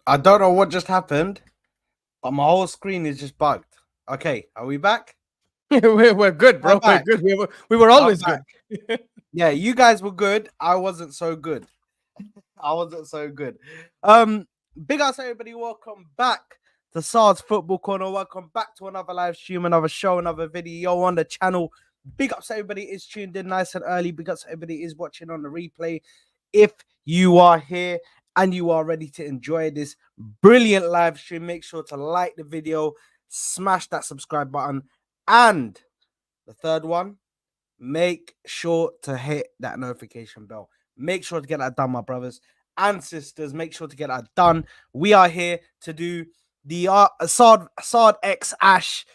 I don't know what just happened, but my whole screen is just bugged. Okay, are we back? We're good, I'm bro. We're back. good. We were I'm always back. good. Yeah, you guys were good. I wasn't so good. I wasn't so good. Um, Big ups everybody. Welcome back to Saad's Football Corner. Welcome back to another live stream, another show, another video on the channel. Big ups everybody is tuned in nice and early. Big ups everybody is watching on the replay. If you are here and you are ready to enjoy this brilliant live stream, make sure to like the video, smash that subscribe button, and the third one, make sure to hit that notification bell. Make sure to get that done, my brothers and sisters. Make sure to get that done. We are here to do the Saad X Ash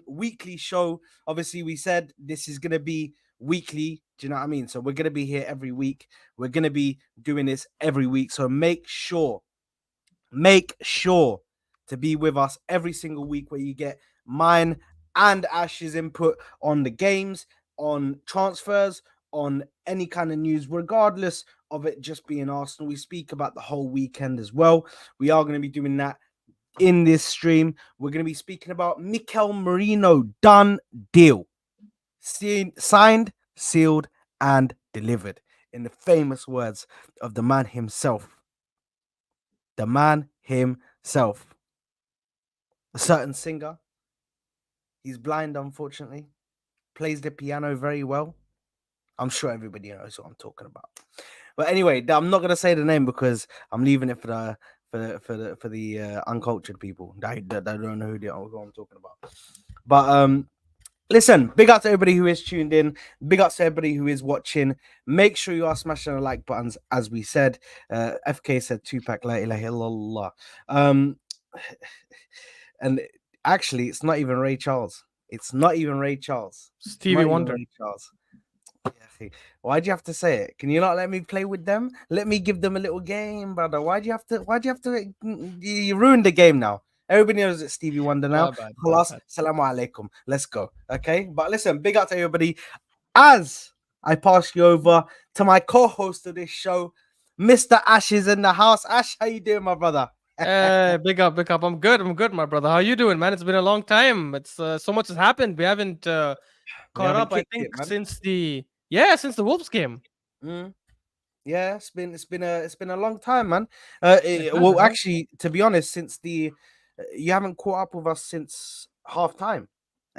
weekly show. Obviously, we said this is gonna be weekly. Do you know what I mean? So we're gonna be here every week. We're gonna be doing this every week. So make sure to be with us every single week where you get mine and Ash's input on the games, on transfers, on any kind of news, regardless of it just being Arsenal. We speak about the whole weekend as well. We are going to be doing that in this stream. We're going to be speaking about Mikel Merino, done deal. Signed, sealed, and delivered. In the famous words of the man himself. The man himself. A certain singer. He's blind, unfortunately. Plays the piano very well. I'm sure everybody knows what I'm talking about. But anyway, I'm not gonna say the name because I'm leaving it for the uncultured people that don't know who I'm talking about. But listen, big up to everybody who is tuned in. Big up to everybody who is watching. Make sure you are smashing the like buttons, as we said. FK said Tupac, la ilaha illallah. Um, and actually, it's not even Ray Charles. It's not even Ray Charles. It's Stevie not even Wonder. Ray Charles. Yeah, why'd you have to say it? Can you not let me play with them? Let me give them a little game, brother. Why'd you have to? Why'd you have to? You ruined the game now. Everybody knows it's Stevie Wonder now. My bad. My Khalas, bad. salamu alaikum. Let's go. Okay, but listen, big up to everybody. As I pass you over to my co-host of this show, Mr. Ash is in the house. Ash, how you doing, my brother? Big up, big up. I'm good. I'm good, my brother. How you doing, man? It's been a long time. It's so much has happened. We haven't We caught haven't up. I kicked it, think man. since the Wolves game. Mm. Yeah, it's been a long time, man. It has. Well, It has. actually, to be honest, since the you haven't caught up with us since half time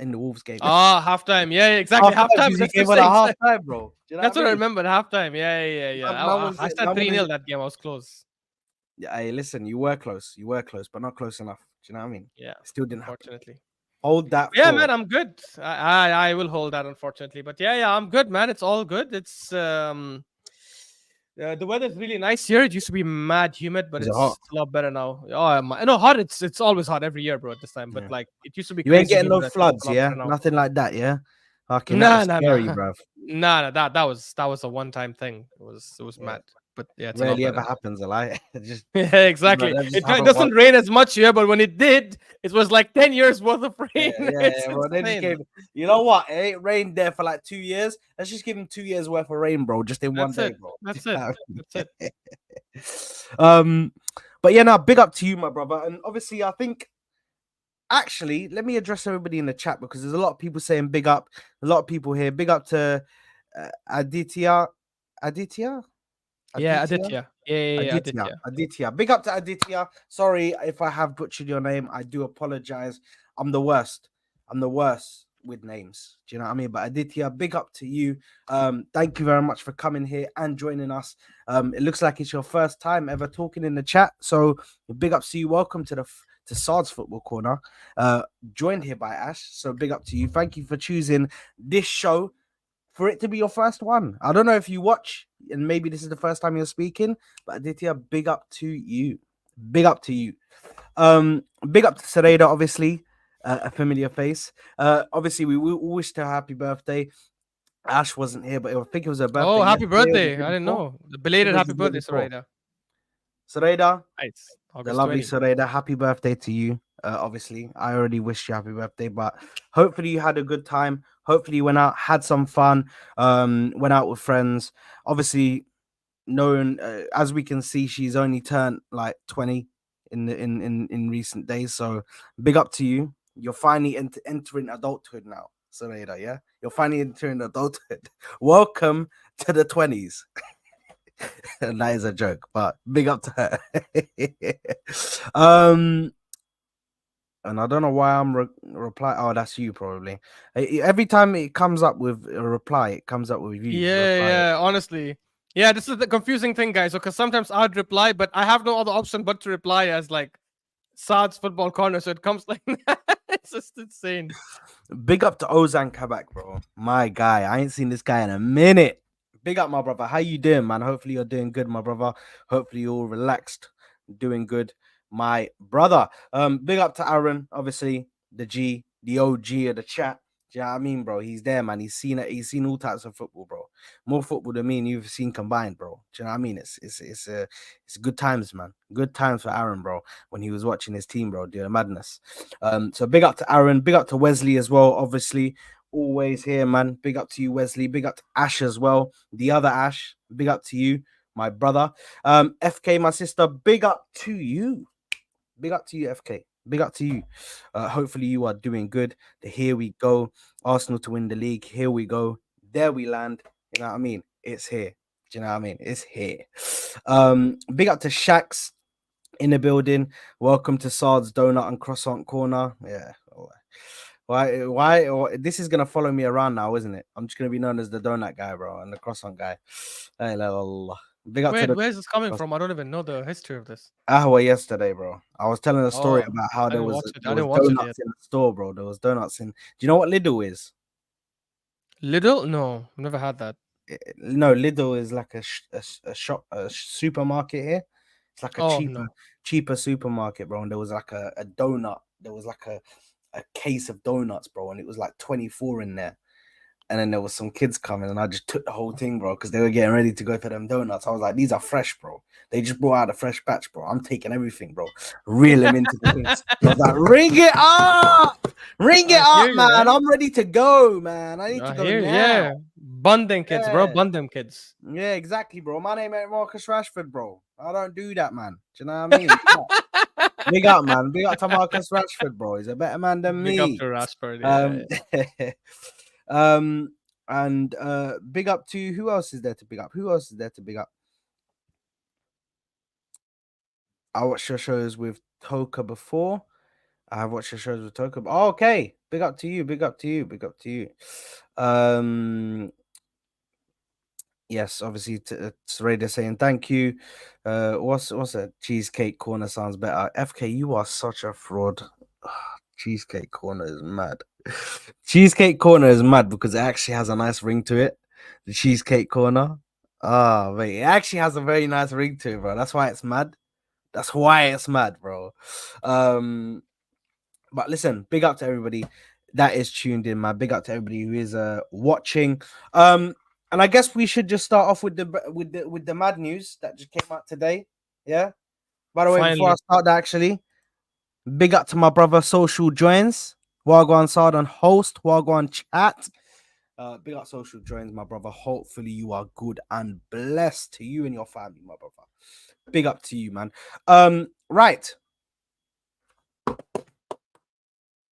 in the Wolves game. Ah, halftime. Yeah, exactly. Half time Halftime. because you That's the came on at same. half time, bro. Do you know That's what I what I mean? remember. Halftime. Yeah. Man, man was I it? said Man 3-0 wanted. that game. I was close. Yeah, hey, listen, you were close. You were close, but not close enough. Do you know what I mean? Yeah, It still didn't happen. unfortunately. Hold that Yeah, man, thought. I'm good. I will hold that, unfortunately. But yeah, I'm good, man. It's all good. The weather's really nice here. It used to be mad humid, but Is it hot? it's a lot better now. Oh, no, hot. It's always hot every year, bro. At this time, but Yeah. like it used to be You ain't crazy getting no humid. I think it's floods, a lot yeah? better now. Nothing like that, yeah? Fucking that Nah, was nah, scary, nah, bruv. nah. That was a one-time thing. It was Yeah. mad, but yeah, it's a lot Rarely better ever now. happens, a lie. Just Yeah, exactly. that just It happened doesn't once. rain as much here, but when it did, it was like 10 years worth of Yeah, rain. yeah, It's yeah, bro. They just insane. gave. You know what? It ain't rained there for like 2 years. Let's just give him 2 years worth of rain, bro, just in one That's day, it. bro. That's it. That's it. um, but yeah, now big up to you, my brother. And obviously, I think actually, let me address everybody in the chat because there's a lot of people saying big up. A lot of people here. Big up to Aditya, Aditya, Yeah, Aditya. Aditya. Yeah, Aditya, Aditya. Aditya. Big up to Aditya. Sorry if I have butchered your name. I do apologize. I'm the worst. I'm the worst with names. Do you know what I mean? But Aditya, big up to you. Thank you very much for coming here and joining us. It looks like it's your first time ever talking in the chat. So big up to you. Welcome to to Saad's Football Corner. Joined here by Ash. So big up to you. Thank you for choosing this show for it to be your first one. I don't know if you watch and maybe this is the first time you're speaking, but Aditya, big up to you. Big up to you. Big up to Sareda, obviously, a familiar face. Obviously, we wish her happy birthday. Ash wasn't here, but I think it was her birthday Oh, happy yesterday or the birthday. day I didn't before. know. The I think belated it was happy the day birthday, before. Sarayda. Sareda, Nice. the August lovely 20. Sareda, happy birthday to you. Obviously, I already wished you happy birthday, but hopefully you had a good time. Hopefully you went out, had some fun, went out with friends. Obviously, known as we can see, she's only turned like 20 in recent days. So big up to you. You're finally entering adulthood now, Sareda. Yeah, you're finally entering adulthood. Welcome to the 20s. That is a joke, but big up to her. um, and I don't know why I'm reply. Oh, that's you probably. Every time it comes up with a reply, it comes up with you. Yeah, Reply it. yeah. Honestly, yeah. This is the confusing thing, guys. Because sometimes I'd reply, but I have no other option but to reply as like Saad's football corner. So it comes like that. It's just insane. Big up to Ozan Kabak, bro. My guy. I ain't seen this guy in a minute. Big up, my brother. How you doing, man? Hopefully you're doing good, my brother. Hopefully you're all relaxed, doing good, my brother. Big up to Aaron, obviously the OG of the chat. Do you know what I mean, bro? He's there, man. He's seen it. He's seen all types of football, bro. More football than me and you've seen combined, bro. Do you know what I mean? It's good times, man. Good times for Aaron, bro. When he was watching his team, bro, doing madness. So big up to Aaron, big up to Wesley as well, obviously. Always here, man. Big up to you, Wesley. Big up to Ash as well. The other Ash. Big up to you, my brother. FK, my sister. Big up to you. Big up to you, FK. Big up to you. Hopefully you are doing good. Here we go. Arsenal to win the league. Here we go. There we land. You know what I mean? It's here. Do you know what I mean? It's here. Big up to Shax in the building. Welcome to Saad's Donut and Croissant Corner. Yeah. Why? This is gonna follow me around now, isn't it? I'm just gonna be known as the donut guy, bro, and the croissant guy. Hey, big up to Wait, the where's this coming from? I don't even know the history of this. Ahwa yesterday, bro. I was telling a story Oh, about how I there didn't was watch it. I there was didn't watch it yet. donuts in the store, bro. There was donuts in. Do you know what Lidl is? Lidl? No, I've never had that. No, Lidl is like a shop, supermarket here. It's like a Oh no. cheaper supermarket, bro. And there was like a donut. There was like a case of donuts, bro, and it was like 24 in there. And then there was some kids coming, and I just took the whole thing, bro, because they were getting ready to go for them donuts. I was like, these are fresh, bro. They just brought out a fresh batch, bro. I'm taking everything, bro. Reel them into the things. I was like, ring it I hear up, you, man. man. I'm ready to go, man. I need to I go hear, now. yeah. Bun them kids, bro. Yeah, Bun them kids. yeah, exactly, bro. My name ain't Marcus Rashford, bro. I don't do that, man. Do you know what I mean? Big up, man. Big up to Marcus Rashford, bro. He's a better man than Big up me. to Rashford, yeah. Um, and big up to who else is there to big up? Who else is there to big up? I watched your shows with Toka before. I have watched your shows with Toka. Oh, okay. Big up to you. Big up to you. Big up to you. Yes, obviously, Sareda saying thank you. What's that? Cheesecake Corner sounds better. FK, you are such a fraud. Cheesecake Corner is mad. Cheesecake Corner is mad because it actually has a nice ring to it. The Cheesecake Corner. Ah, mate, it actually has a very nice ring to it, bro. That's why it's mad. That's why it's mad, bro. But listen, big up to everybody that is tuned in, man. Big up to everybody who is watching. And I guess we should just start off with the mad news that just came out today. Yeah. By the way, before I Finally. start that, actually, big up to my brother Social Joins. Wagwan Saad on host, Wagwan chat. Big up Social Joins, my brother. Hopefully you are good and blessed to you and your family, my brother. Big up to you, man. Right.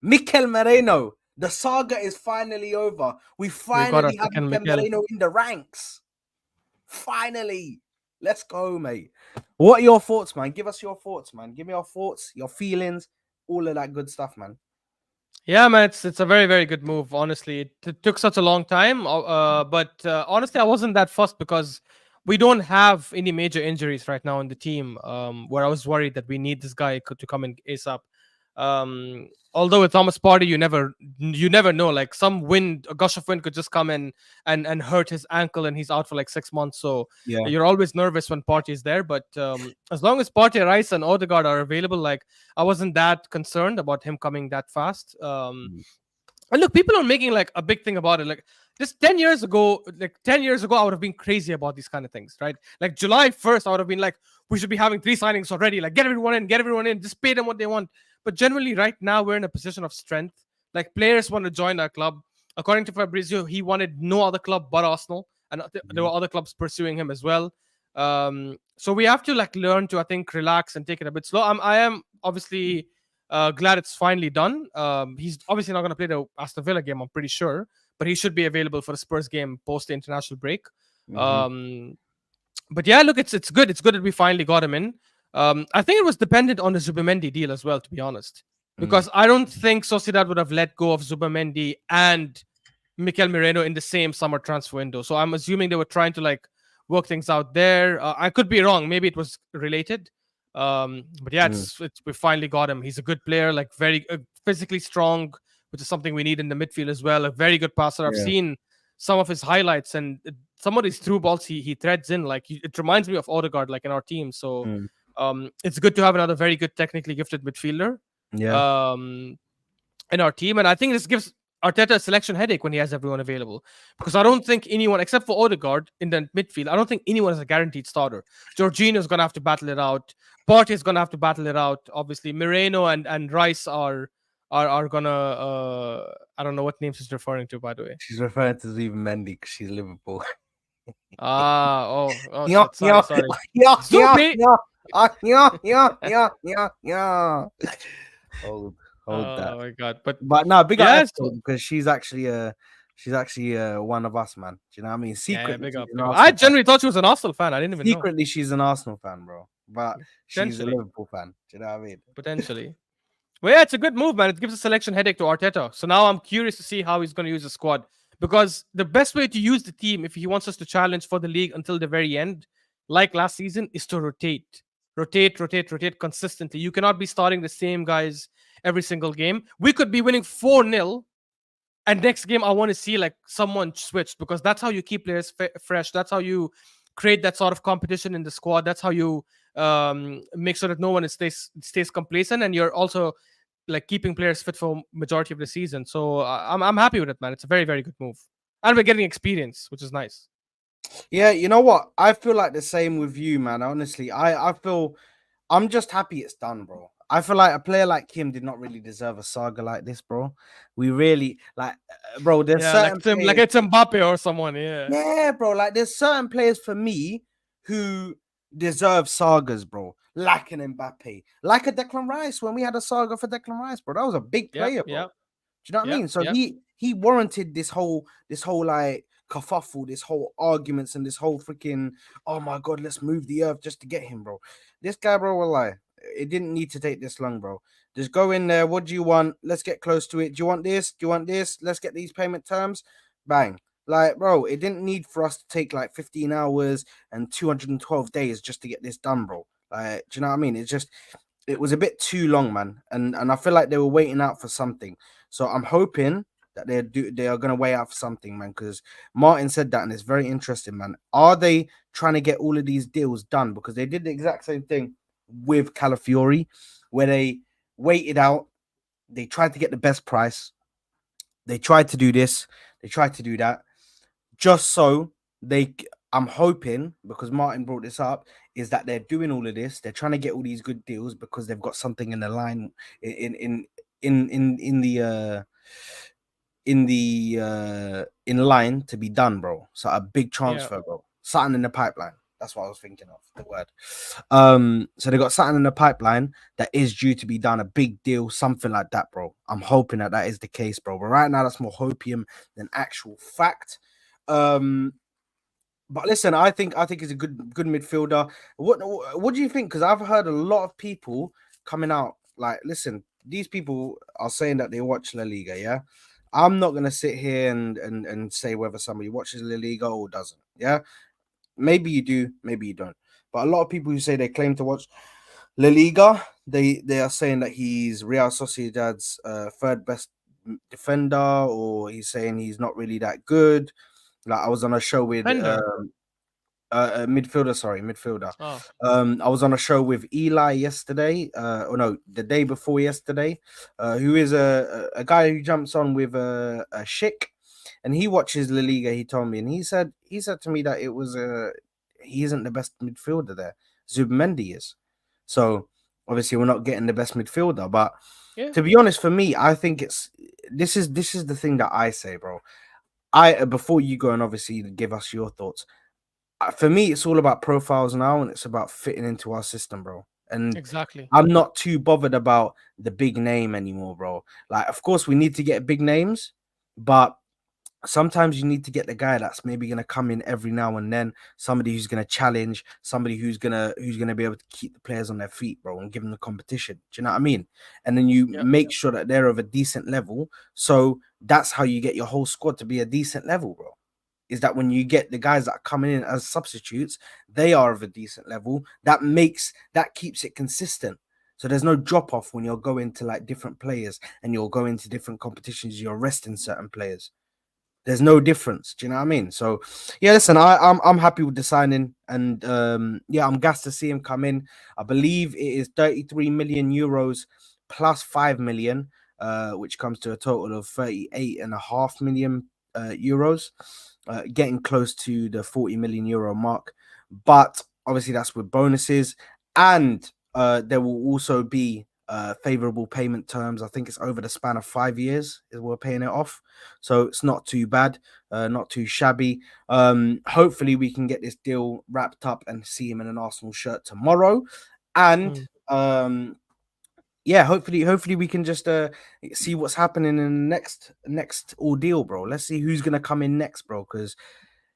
Mikel Merino. The saga is finally over. We We got our finally have second Mikel Mikel. Merino in the ranks. Finally. Let's go, mate. What are your thoughts, man? Give us your thoughts, man. Give me your thoughts, your feelings, all of that good stuff, man. Yeah, man, it's a very very good move. Honestly, it took such a long time, but honestly, I wasn't that fussed because we don't have any major injuries right now in the team. Where I was worried that we need this guy to come in ASAP. Although with Thomas Partey, you never know. Like some wind, a gush of wind could just come in and hurt his ankle, and he's out for like 6 months. So Yeah. you're always nervous when Partey is there. But as long as Partey, Rice, and Odegaard are available, like I wasn't that concerned about him coming that fast. Mm. And look, people are making like a big thing about it. Like just 10 years ago, I would have been crazy about these kind of things, right? Like July 1st, I would have been like, we should be having 3 signings already. Like get everyone in, just pay them what they want. But generally, right now, we're in a position of strength. Like players want to join our club. According to Fabrizio, he wanted no other club but Arsenal, and there were other clubs pursuing him as well. So we have to like learn to, I think, relax and take it a bit slow. I am obviously glad it's finally done. He's obviously not going to play the Aston Villa game, I'm pretty sure, but he should be available for the Spurs game post the international break. Hmm. Um, but yeah, look, it's good. It's good that we finally got him in. I think it was dependent on the Zubimendi deal as well, to be honest, Mm. because I don't think Sociedad would have let go of Zubimendi and Mikel Merino in the same summer transfer window. So I'm assuming they were trying to like work things out there. I could be wrong. Maybe it was related. But yeah, Mm. it's we finally got him. He's a good player, like very physically strong, which is something we need in the midfield as well. A very good passer. I've Yeah. seen some of his highlights and some of these through balls he threads in. Like it reminds me of Odegaard, like in our team. So Mm. it's good to have another very good technically gifted midfielder. Yeah. Um, in our team. And I think this gives Arteta a selection headache when he has everyone available. Because I don't think anyone, except for Odegaard in the midfield, I don't think anyone is a guaranteed starter. Jorginho's going to have to battle it out. Partey's going to have to battle it out. Obviously, Moreno and Rice are gonna I don't know what names he's referring to, by the way. She's referring to Zuben Mendy because she's Liverpool. Oh Yeah, shit. Sorry, yeah, sorry. yeah, yeah, Zubi! yeah, yeah, yeah, yeah, yeah, yeah. Hold that. Oh my god. But But no, big up yes. Esther because she's actually one of us, man. Do you know what I mean? Yeah, Secretly, big she's up, an big up. I Arsenal fan. generally thought she was an Arsenal fan. I didn't even know. Secretly, she's an Arsenal fan, bro. But she's a Potentially. Liverpool fan. Do you know what I mean? Potentially. Well, yeah, it's a good move, man. It gives a selection headache to Arteta. So now I'm curious to see how he's going to use the squad. Because the best way to use the team, if he wants us to challenge for the league until the very end, like last season, is to rotate. Rotate consistently. You cannot be starting the same guys every single game. We could be winning 4-0, and next game I want to see like someone switch, because that's how you keep players fresh. That's how you create that sort of competition in the squad. That's how you make sure that no one stays complacent, and you're also like keeping players fit for majority of the season. So I'm happy with it, man. It's a very very good move, and we're getting experience, which is nice. Yeah, you know what? I feel like the same with you, man. Honestly, I feel I'm just happy it's done, bro. I feel like a player like him did not really deserve a saga like this, bro. We really like, bro. There's Yeah, like certain it's like players. it's Mbappe or someone. Yeah, Yeah, bro. Like there's certain players for me who deserve sagas, bro. Like an Mbappe, like a Declan Rice. When we had a saga for Declan Rice, bro, that was a big yeah, player, bro. yeah, Do you know what I yeah, mean? So yeah. he warranted this whole like kerfuffle, this whole arguments, and this whole freaking oh my god, let's move the earth just to get him, bro. This guy, bro, will lie. It didn't need to take this long, bro. Just go in there. What do you want? Let's get close to it. Do you want this? Do you want this? Let's get these payment terms. Bang. Like, bro, it didn't need for us to take like 15 hours and 212 days just to get this done, bro. Like, do you know what I mean? It was a bit too long, man. And I feel like they were waiting out for something. So I'm hoping that they are gonna wait out for something, man. Because Martin said that, and it's very interesting, man. Are they trying to get all of these deals done? Because they did the exact same thing with Calafiori, where they waited out, they tried to get the best price, they tried to do this, they tried to do that, just so they. I'm hoping because Martin brought this up is that they're doing all of this. They're trying to get all these good deals because they've got something in the line in in line to be done, bro. So a big Yeah. transfer, bro. Something in the pipeline. That's what I was thinking of, the word. So they got something in the pipeline that is due to be done, a big deal, something like that, bro. I'm hoping that that is the case, bro. But right now, that's more hopium than actual fact. Um, but listen, I think he's a good midfielder. What do you think? Because I've heard a lot of people coming out like, listen, these people are saying that they watch La Liga, yeah. I'm not gonna sit here and say whether somebody watches La Liga or doesn't. Yeah, maybe you do, maybe you don't. But a lot of people who say they claim to watch La Liga, they are saying that he's Real Sociedad's third best defender, or he's saying he's not really that good. Like I was on a show with Defender. midfielder, sorry, midfielder. Oh, I was on a show with Eli yesterday, or no, the day before yesterday, who is a guy who jumps on with a Schick, and he watches La Liga. He told me, and he said to me that it was he isn't the best midfielder there. Zubmendi is. So obviously we're not getting the best midfielder, but yeah. to be honest, for me, I think this is the thing that I say, bro. I before you go and obviously give us your thoughts. For me, it's all about profiles now, and it's about fitting into our system, bro. And Exactly. I'm not too bothered about the big name anymore, bro. Like, of course, we need to get big names, but sometimes you need to get the guy that's maybe gonna come in every now and then, somebody who's gonna challenge, somebody who's gonna be able to keep the players on their feet, bro, and give them the competition. Do you know what I mean? And then you Yeah. make sure that they're of a decent level. So that's how you get your whole squad to be a decent level, bro. Is that when you get the guys that are coming in as substitutes, they are of a decent level. That keeps it consistent. So there's no drop off when you're going to like different players and you're going to different competitions. You're resting certain players. There's no difference. Do you know what I mean? So yeah, listen, I'm happy with the signing, and yeah, I'm gassed to see him come in. I believe it is 33 million euros plus 5 million, which comes to a total of 38.5 million euros, getting close to the 40 million euro mark. But obviously, that's with bonuses, and there will also be favorable payment terms. I think it's over the span of 5 years is we're paying it off, so it's not too bad, not too shabby. Hopefully, we can get this deal wrapped up and see him in an Arsenal shirt tomorrow, and Mm. yeah, hopefully we can just see what's happening in the next ordeal, bro. Let's see who's gonna come in next, bro. Because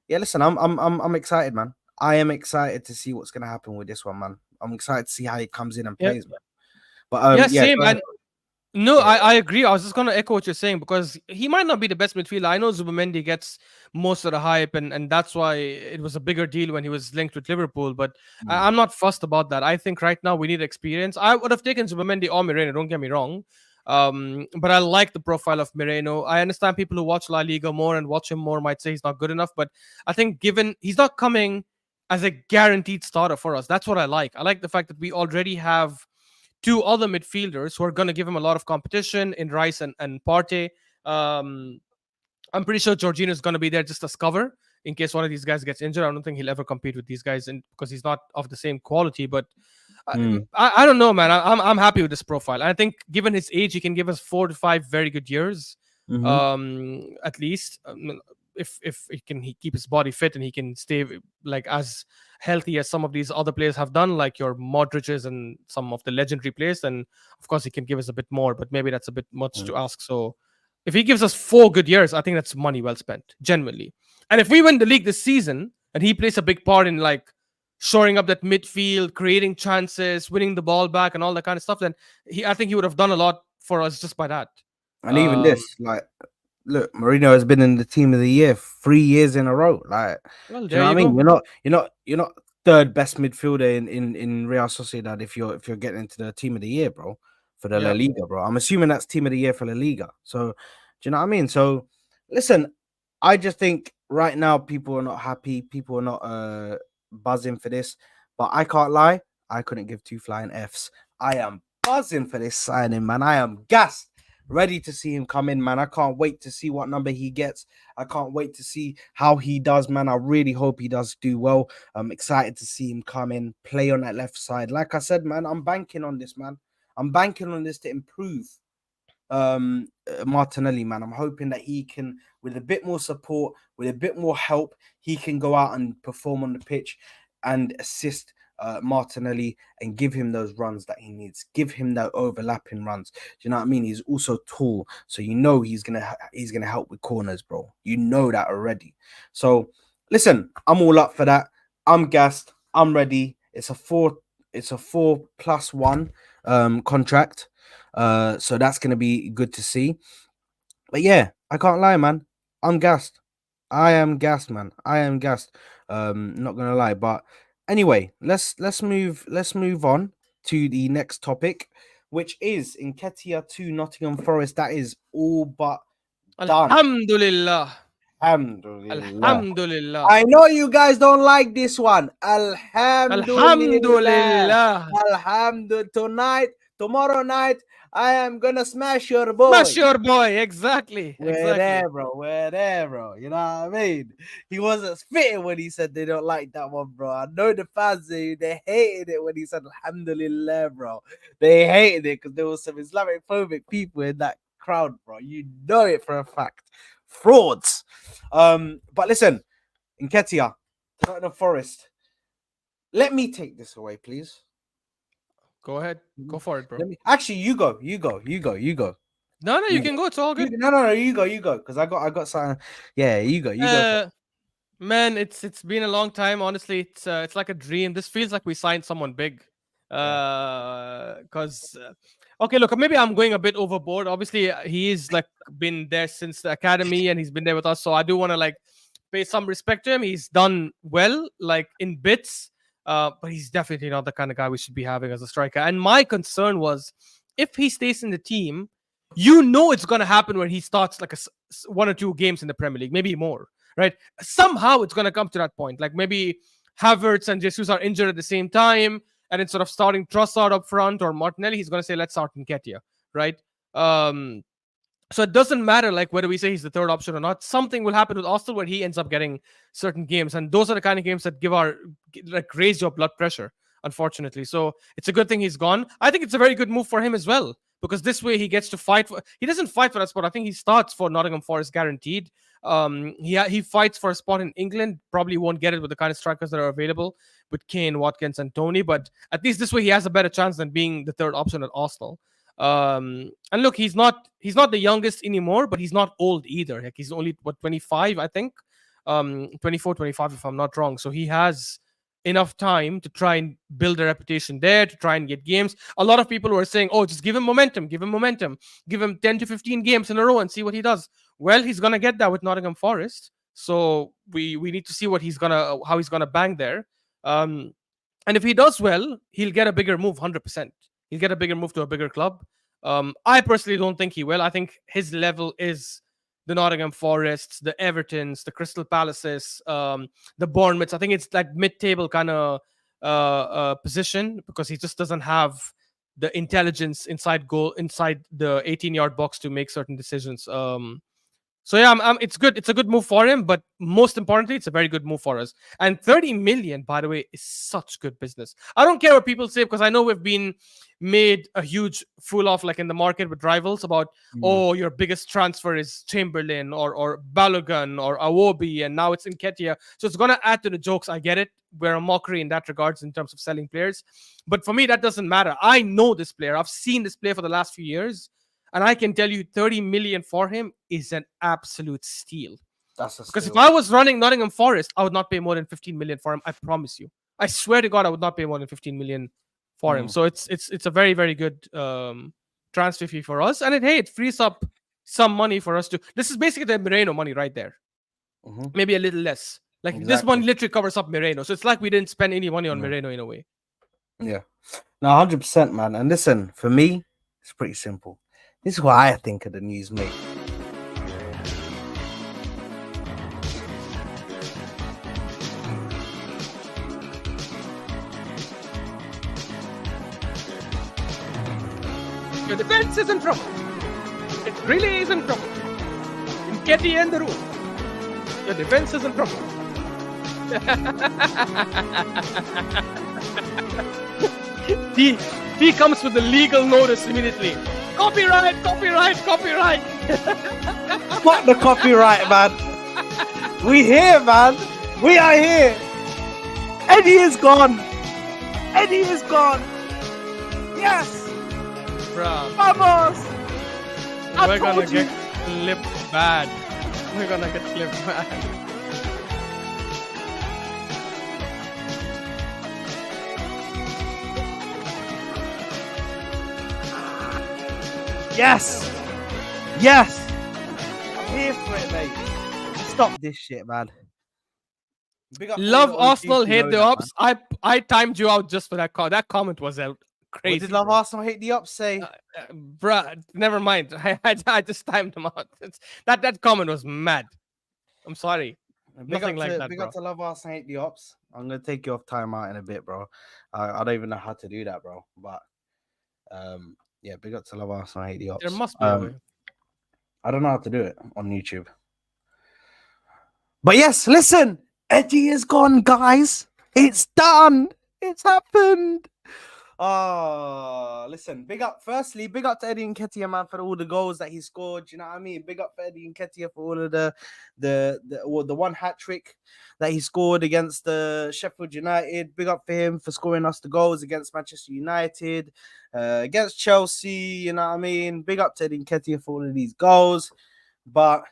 yeah, listen, I'm excited, man. I am excited to see what's gonna happen with this one, man. I'm excited to see how he comes in and Yeah. plays, man. But Yeah. yeah, Same. go ahead. And no, Yeah. I agree. I was just gonna echo what you're saying because he might not be the best midfielder. I know Zubimendi gets most of the hype, and that's why it was a bigger deal when he was linked with Liverpool. But Mm, I'm not fussed about that. I think right now we need experience. I would have taken Zubimendi or Merino. Don't get me wrong. But I like the profile of Merino. I understand people who watch La Liga more and watch him more might say he's not good enough, but I think given he's not coming as a guaranteed starter for us, that's what I like. I like the fact that we already have two other midfielders who are going to give him a lot of competition in Rice and Partey. Um, I'm pretty sure Jorginho is going to be there just as cover in case one of these guys gets injured. I don't think he'll ever compete with these guys because he's not of the same quality. But mm, I don't know, man. I'm happy with this profile. I think given his age, he can give us 4 to 5 very good years, mm-hmm, at least. If he keep his body fit and he can stay like as healthy as some of these other players have done, like your Modric's and some of the legendary players, then of course he can give us a bit more. But maybe that's a bit much mm. to ask. So if he gives us 4 good years, I think that's money well spent, genuinely. And if we win the league this season and he plays a big part in like shoring up that midfield, creating chances, winning the ball back, and all that kind of stuff, then I think he would have done a lot for us just by that. And even Um, this, like, look, Marino has been in the team of the year 3 years in a row. Like, well, do you there know what I you mean? go. You're not third best midfielder in Real Sociedad if you're getting into the team of the year, bro, for the La Yeah. Liga, bro. I'm assuming that's team of the year for La Liga. So, do you know what I mean? So, listen, I just think right now people are not happy. People are not buzzing for this. But I can't lie, I couldn't give two flying Fs. I am buzzing for this signing, man. I am gassed. Ready to see him come in, man. I can't wait to see what number he gets. I can't wait to see how he does, man. I really hope he does do well. I'm excited to see him come in, play on that left side. Like I said, man, I'm banking on this, man. I'm banking on this to improve Martinelli, man. I'm hoping that he can, with a bit more support, with a bit more help, he can go out and perform on the pitch and assist Martinelli and give him those runs that he needs. Give him that overlapping runs. Do you know what I mean? He's also tall, so you know he's gonna help with corners, bro. You know that already. So listen, I'm all up for that. I'm gassed. I'm ready. It's a 4+1 contract. So that's gonna be good to see. But yeah, I can't lie, man. I'm gassed. I am gassed, man. I am gassed. Not gonna lie. But anyway, let's move on to the next topic, which is Nketiah to Nottingham Forest. That is all but done. Alhamdulillah. Alhamdulillah. Alhamdulillah. I know you guys don't like this one. Alhamdulillah. Alhamdulillah. Alhamdulillah. Tonight, tomorrow night, I am gonna smash your Smash boy. your boy. Exactly. We're Exactly. there, bro. We're there, bro. You know what I mean? He wasn't spitting when he said they don't like that one, bro. I know the fans, they hated it when he said Alhamdulillah, bro. They hated it because there was some Islamic phobic people in that crowd, bro. You know it for a fact. Frauds. But listen, Nketiah. Tottenham Forest. Let me take this away, please. Go ahead. Go for it, bro. Let me. Actually, you go. You go. You go. You go. No, no, you You can go. go. It's all good. No. You go. You go. Because I got something. Yeah, you go. You go for. Uh, Man, it's been a long time. Honestly, it's like a dream. This feels like we signed someone big. Yeah. Cause okay, look, maybe I'm going a bit overboard. Obviously, he's like been there since the academy, and he's been there with us. So I do want to like pay some respect to him. He's done well, like in bits. But he's definitely not the kind of guy we should be having as a striker. And my concern was if he stays in the team, you know it's gonna happen when he starts like one or two games in the Premier League, maybe more, right? Somehow it's going to come to that point. Like maybe Havertz and Jesus are injured at the same time, and instead of starting Trossard up front or Martinelli, he's going to say, let's start Nketiah, right? Um, so it doesn't matter like whether we say he's the third option or not. Something will happen with Arsenal where he ends up getting certain games, and those are the kind of games that like raise your blood pressure. Unfortunately, so it's a good thing he's gone. I think it's a very good move for him as well because this way he gets to fight for. He doesn't fight for that spot. I think he starts for Nottingham Forest guaranteed. He fights for a spot in England. Probably won't get it with the kind of strikers that are available with Kane, Watkins, and Tony. But at least this way he has a better chance than being the third option at Arsenal. And look, he's not the youngest anymore, but he's not old either. Like he's only 25, I think. 24, 25, if I'm not wrong. So he has enough time to try and build a reputation there, to try and get games. A lot of people were saying, oh, just give him momentum, give him 10 to 15 games in a row and see what he does. Well, he's gonna get that with Nottingham Forest. So we need to see how he's gonna bang there. And if he does well, he'll get a bigger move, 100%. He'll get a bigger move to a bigger club. I personally don't think he will. I think his level is the Nottingham Forests, the Evertons, the Crystal Palaces, the Bournemouths. I think it's like mid-table kind of position because he just doesn't have the intelligence inside the 18-yard box to make certain decisions. So yeah, it's good. It's a good move for him, but most importantly, it's a very good move for us. And 30 million, by the way, is such good business. I don't care what people say because I know we've been made a huge fool of, like in the market with rivals about, oh, your biggest transfer is Chamberlain or Balogun or Awobi, and now it's Nketiah. So it's gonna add to the jokes. I get it. We're a mockery in that regards in terms of selling players, but for me that doesn't matter. I know this player. I've seen this player for the last few years. And I can tell you 30 million for him is an absolute steal. That's a because steal. if I was running Nottingham Forest, I would not pay more than 15 million for him. I promise you. I swear to God, I would not pay more than 15 million for him. So it's a very, very good transfer fee for us. And it frees up some money for us to. This is basically the Merino money right there. Maybe a little less. Like this one literally covers up Merino. So it's like we didn't spend any money on Merino in a way. Yeah. No, 100%, man. And listen, for me, it's pretty simple. This is what I think of the news, mate. Your defense is in trouble. It really is in trouble. Nketiah in the room. Your defense is in trouble. he comes with the legal notice immediately. Copyright. Fuck the copyright, man. We here, man. We are here. Eddie is gone. Yes. Bruh. Vamos. We're gonna get clipped bad. Yes. I'm here for it, mate. Stop this shit, man. Love Arsenal, hate the ops. I timed you out just for that comment. That comment was crazy. What did Love Arsenal, hate the ops say? Bruh, never mind. I just timed him out. That comment was mad. I'm sorry. Nothing like that, Big bro. up to Love Arsenal, hate the ops. I'm gonna take you off timeout in a bit, bro. I don't even know how to do that, bro. But yeah, big up to Love Arsenal, hate the ops. There must be a way. I don't know how to do it on YouTube. But yes, listen, Eddie is gone, guys. It's done. It's happened. Oh, listen, big up. Firstly, big up to Eddie Nketiah, man, for all the goals that he scored. You know what I mean? Big up for Eddie Nketiah for all of the one hat trick that he scored against the Sheffield United. Big up for him for scoring us the goals against Manchester United, against Chelsea. You know what I mean? Big up to Eddie Nketiah for all of these goals. But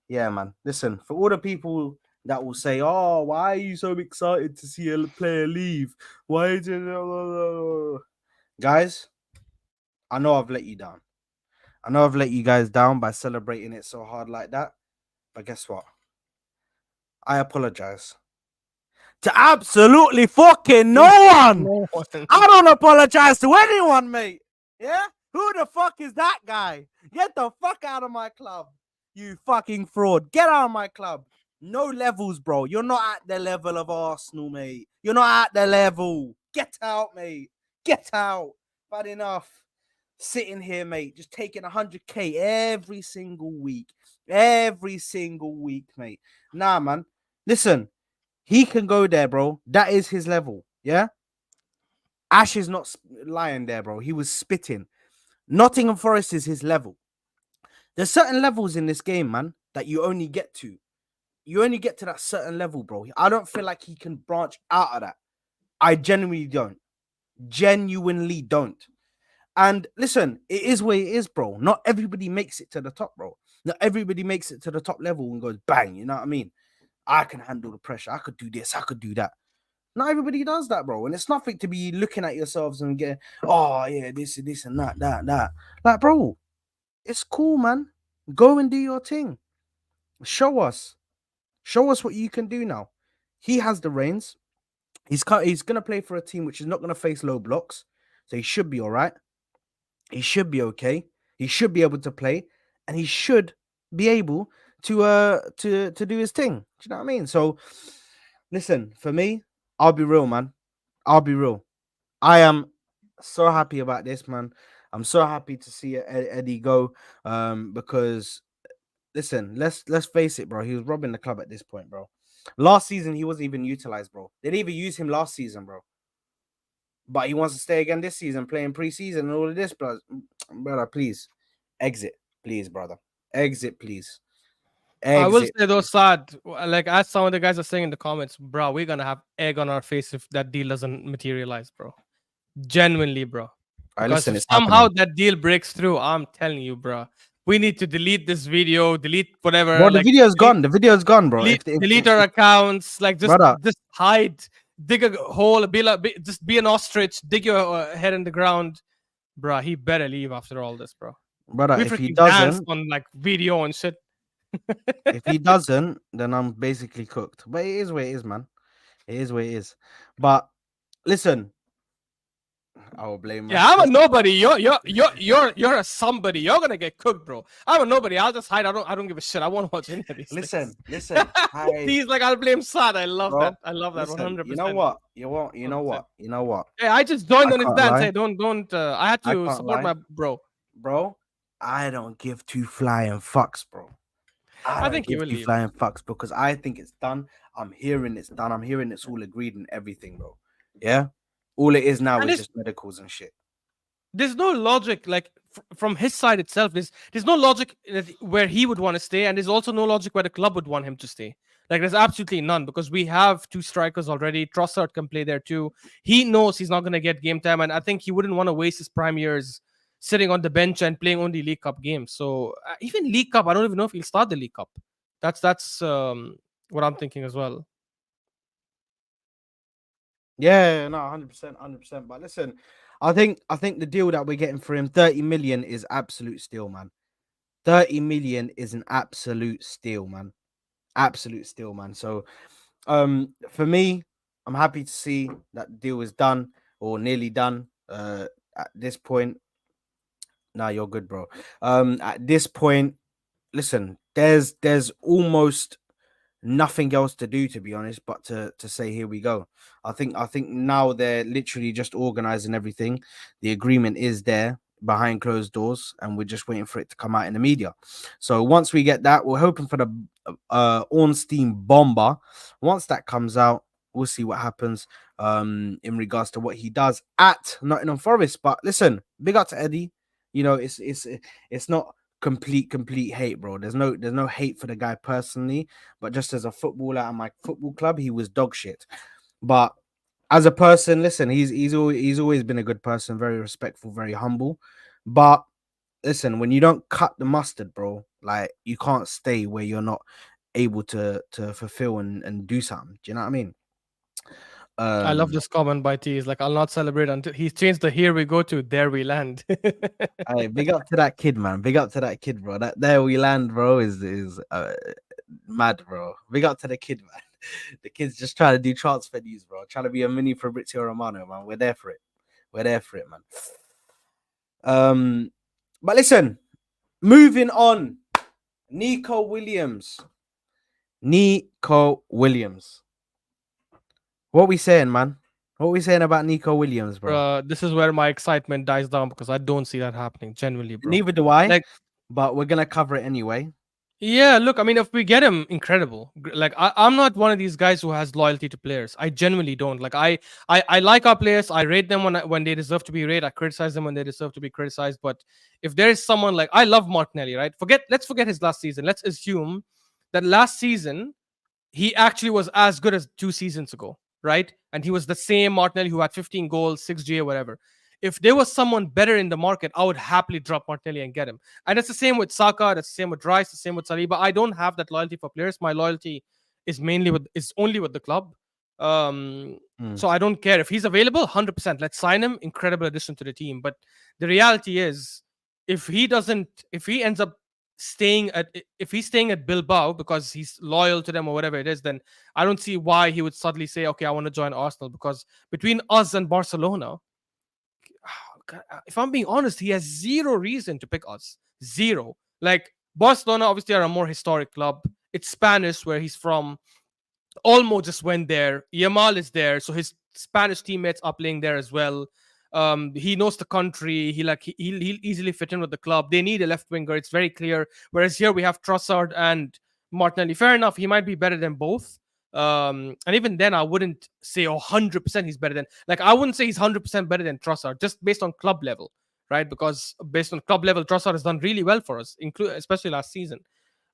yeah, man, listen, for all the people that will say, "Oh, why are you so excited to see a player leave? Why is it?" Guys, I know I've let you down. I know I've let you guys down by celebrating it so hard like that. But guess what? I apologize to absolutely fucking no one. No one. I don't apologize to anyone, mate. Yeah? Who the fuck is that guy? Get the fuck out of my club. You fucking fraud. Get out of my club. No levels, bro. You're not at the level of Arsenal, mate. You're not at the level. Get out, mate. Get out. Bad enough. Sitting here, mate, just taking 100k every single week. Every single week, mate. Nah, man. Listen, he can go there, bro. That is his level. Yeah? Ash is not lying there, bro. He was spitting. Nottingham Forest is his level. There's certain levels in this game, man, that you only get to. You only get to that certain level, bro. I don't feel like he can branch out of that. I genuinely don't. Genuinely don't. And listen, it is where it is, bro. Not everybody makes it to the top, bro. Not everybody makes it to the top level and goes bang. You know what I mean? I can handle the pressure. I could do this. I could do that. Not everybody does that, bro. And it's nothing to be looking at yourselves and get, oh yeah, this and that. Like, bro, it's cool, man. Go and do your thing. Show us. Show us what you can do now. He has the reins. He's gonna play for a team which is not gonna face low blocks. So he should be all right. He should be okay. He should be able to play, and he should be able to do his thing. Do you know what I mean? So listen, for me, I'll be real, man. I'll be real. I am so happy about this, man. I'm so happy to see Eddie go. Because listen, let's face it, bro. He was robbing the club at this point, bro. Last season, he wasn't even utilized, bro. They didn't even use him last season, bro. But he wants to stay again this season, playing preseason and all of this, bro. Brother, please exit, please, brother. Exit, please. I will Exit. say though, Saad, like as some of the guys are saying in the comments, bro, we're gonna have egg on our face if that deal doesn't materialize, bro. Genuinely, bro. All right, Because listen, if it's somehow happening. that deal breaks through, I'm telling you, bro, we need to delete this video, delete whatever, Bro, the like video's delete, gone. The video's gone, bro. delete, delete our accounts, like Brother, just hide, dig a hole, just be an ostrich, dig your head in the ground, bro. He better leave after all this, bro. brother, We if he freaking danced doesn't, on like video and shit. if he doesn't, then I'm basically cooked. But it is where it is, man. It is where it is. But listen, I will blame Yeah, I'm a Rashford. nobody. You're a somebody. You're gonna get cooked, bro. I'm a nobody. I'll just hide. I don't give a shit. I won't watch any of these things. Listen. I, He's like, I'll blame Sad. I love bro, that. I love that listen. You know 100%. what? You want? You know 100%. what? You know what? Hey, I just I joined on his can't dance. lie. Hey, don't. I had I to can't support lie, my bro. bro. I don't give two flying fucks, bro. I I don't think he give will two leave. flying fucks because I think it's done. I'm hearing it's done. I'm hearing it's all agreed and everything, bro. Yeah. All it is now And is it's just medicals and shit. there's no logic like from his side itself. There's no logic where he would want to stay, and there's also no logic where the club would want him to stay. Like there's absolutely none because we have two strikers already. Trossard can play there too. He knows he's not going to get game time, and I think he wouldn't want to waste his prime years sitting on the bench and playing only League Cup games. So even League Cup, I don't even know if he'll start the League Cup. That's what I'm thinking as well. Yeah, no, 100%, 100%. But listen, I think the deal that we're getting for him, 30 million, is absolute steal, man. 30 million is an absolute steal, man. Absolute steal, man. So for me, I'm happy to see that the deal is done or nearly done. At this point, nah, you're good, bro. At this point, listen, there's almost nothing else to do, to be honest, but to say here we go. I think now they're literally just organizing everything. The agreement is there behind closed doors, and we're just waiting for it to come out in the media. So once we get that, we're hoping for the Ornstein bomber. Once that comes out, we'll see what happens. in regards to what he does at Nottingham Forest. But listen, big up to Eddie. You know, it's not complete hate, bro. There's no hate for the guy personally, but just as a footballer at my football club, he was dog shit. But as a person, listen, he's always been a good person, very respectful, very humble. But listen, when you don't cut the mustard, bro, like you can't stay where you're not able to fulfill and do something. Do you know what I mean? I love Um, this comment by T. He's like, I'll not celebrate until he's changed the here we go to there we land. hey, big up to that kid, man. Big up to that kid, bro. That there we land, bro, is mad, bro. Big up to the kid, man. The kid's just trying to do transfer news, bro. Trying to be a mini Fabrizio Romano, man. We're there for it. We're there for it, man. Um, but listen, moving on. Nico Williams. Nico Williams. What we saying, man? What we saying about Nico Williams, bro? This is where my excitement dies down because I don't see that happening, genuinely, bro. Neither do I, Like, but we're gonna cover it anyway. yeah, look, I mean, if we get him, incredible. Like, I'm not one of these guys who has loyalty to players. I genuinely don't. Like, I like our players. I rate them when they deserve to be rated. I criticize them when they deserve to be criticized. But if there is someone like I love Martinelli, right? Let's forget his last season. Let's assume that last season he actually was as good as 2 seasons ago, right? And he was the same Martinelli who had 15 goals, 6 G, or whatever. If there was someone better in the market, I would happily drop Martinelli and get him. And it's the same with Saka, that's the same with Rice, the same with Saliba. I don't have that loyalty for players. My loyalty is only with the club. Um, Mm. so I don't care if he's available, 100%. Let's sign him. Incredible addition to the team. But the reality is, if he ends up if he's staying at Bilbao because he's loyal to them or whatever it is, then I don't see why he would suddenly say, okay, I want to join Arsenal. Because between us and Barcelona, if I'm being honest, he has zero reason to pick us. Zero. Like, Barcelona obviously are a more historic club. It's Spanish where he's from. Olmo just went there. Yamal is there, so his Spanish teammates are playing there as well. He knows the country. He'll easily fit in with the club. They need a left winger. It's very clear. Whereas here we have Trossard and Martinelli. Fair enough. He might be better than both. And even then, I wouldn't say 100% he's better than. Like, I wouldn't say he's 100% better than Trossard, just based on club level, right? Because based on club level, Trossard has done really well for us, especially last season.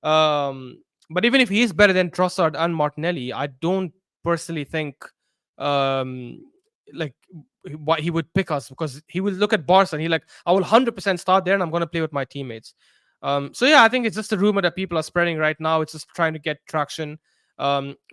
Um, but even if he is better than Trossard and Martinelli, I don't personally think um like why he would pick us, because he will look at Barca and he like, I will 100% start there and I'm going to play with my teammates. So yeah, I think it's just a rumor that people are spreading right now. It's just trying to get traction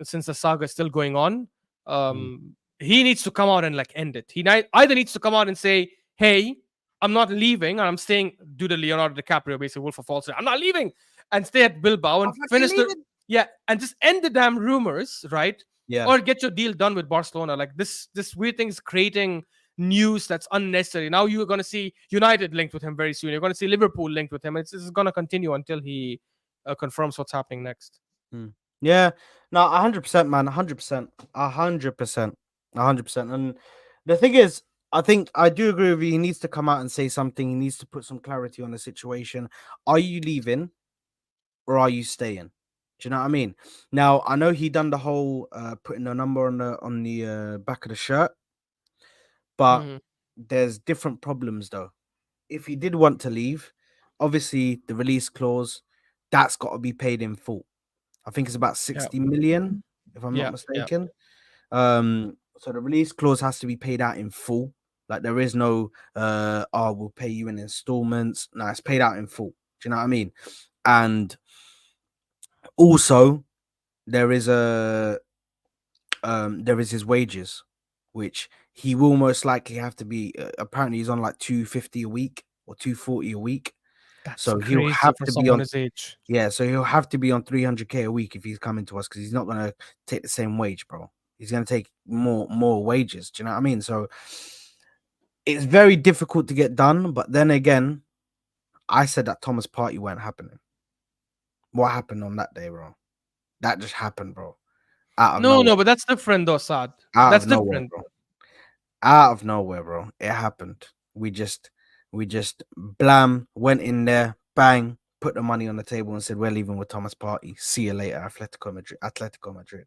since the saga is still going on. Mm. He needs to come out and like end it. Either needs to come out and say, hey, I'm not leaving and I'm staying, do the Leonardo DiCaprio basically Wolf of Wall Street, I'm not leaving, and stay at Bilbao and I'm fucking finish the, leaving. yeah, and just end the damn rumors, right? Yeah. Or get your deal done with Barcelona. Like, this weird thing is creating news that's unnecessary. Now you're going to see United linked with him very soon. You're going to see Liverpool linked with him. It's going to continue until he confirms what's happening next. Mm. Yeah. No, 100%, man. 100%. 100%. 100%. And the thing is, I think I do agree with you. He needs to come out and say something. He needs to put some clarity on the situation. Are you leaving or are you staying? Do you know what I mean? Now, I know he done the whole putting the number on the back of the shirt, but Hmm. there's different problems though. If he did want to leave, obviously the release clause, that's got to be paid in full. I think it's about Yeah, 60 million, if I'm not yeah, yeah. mistaken. So the release clause has to be paid out in full. Like there is no oh, we'll pay you in installments. No, it's paid out in full. Do you know what I mean? And also there is his wages, which he will most likely have to be apparently he's on like 250 a week or 240 a week. That's So he'll crazy have for to be someone on, his age. yeah, so he'll have to be on 300k a week if he's coming to us because he's not gonna take the same wage, bro. He's gonna take more wages. Do you know what I mean? So it's very difficult to get done. But then again, I said that Thomas Party weren't happening. What happened on that day, bro? That just happened, bro. Out of No, nowhere. no, but that's different though, Saad. Out That's of nowhere, different. bro. Out of nowhere, bro. It happened. We just blam went in there, bang, put the money on the table and said we're leaving with Thomas Party. See you later, Atletico Madrid. Atletico Madrid.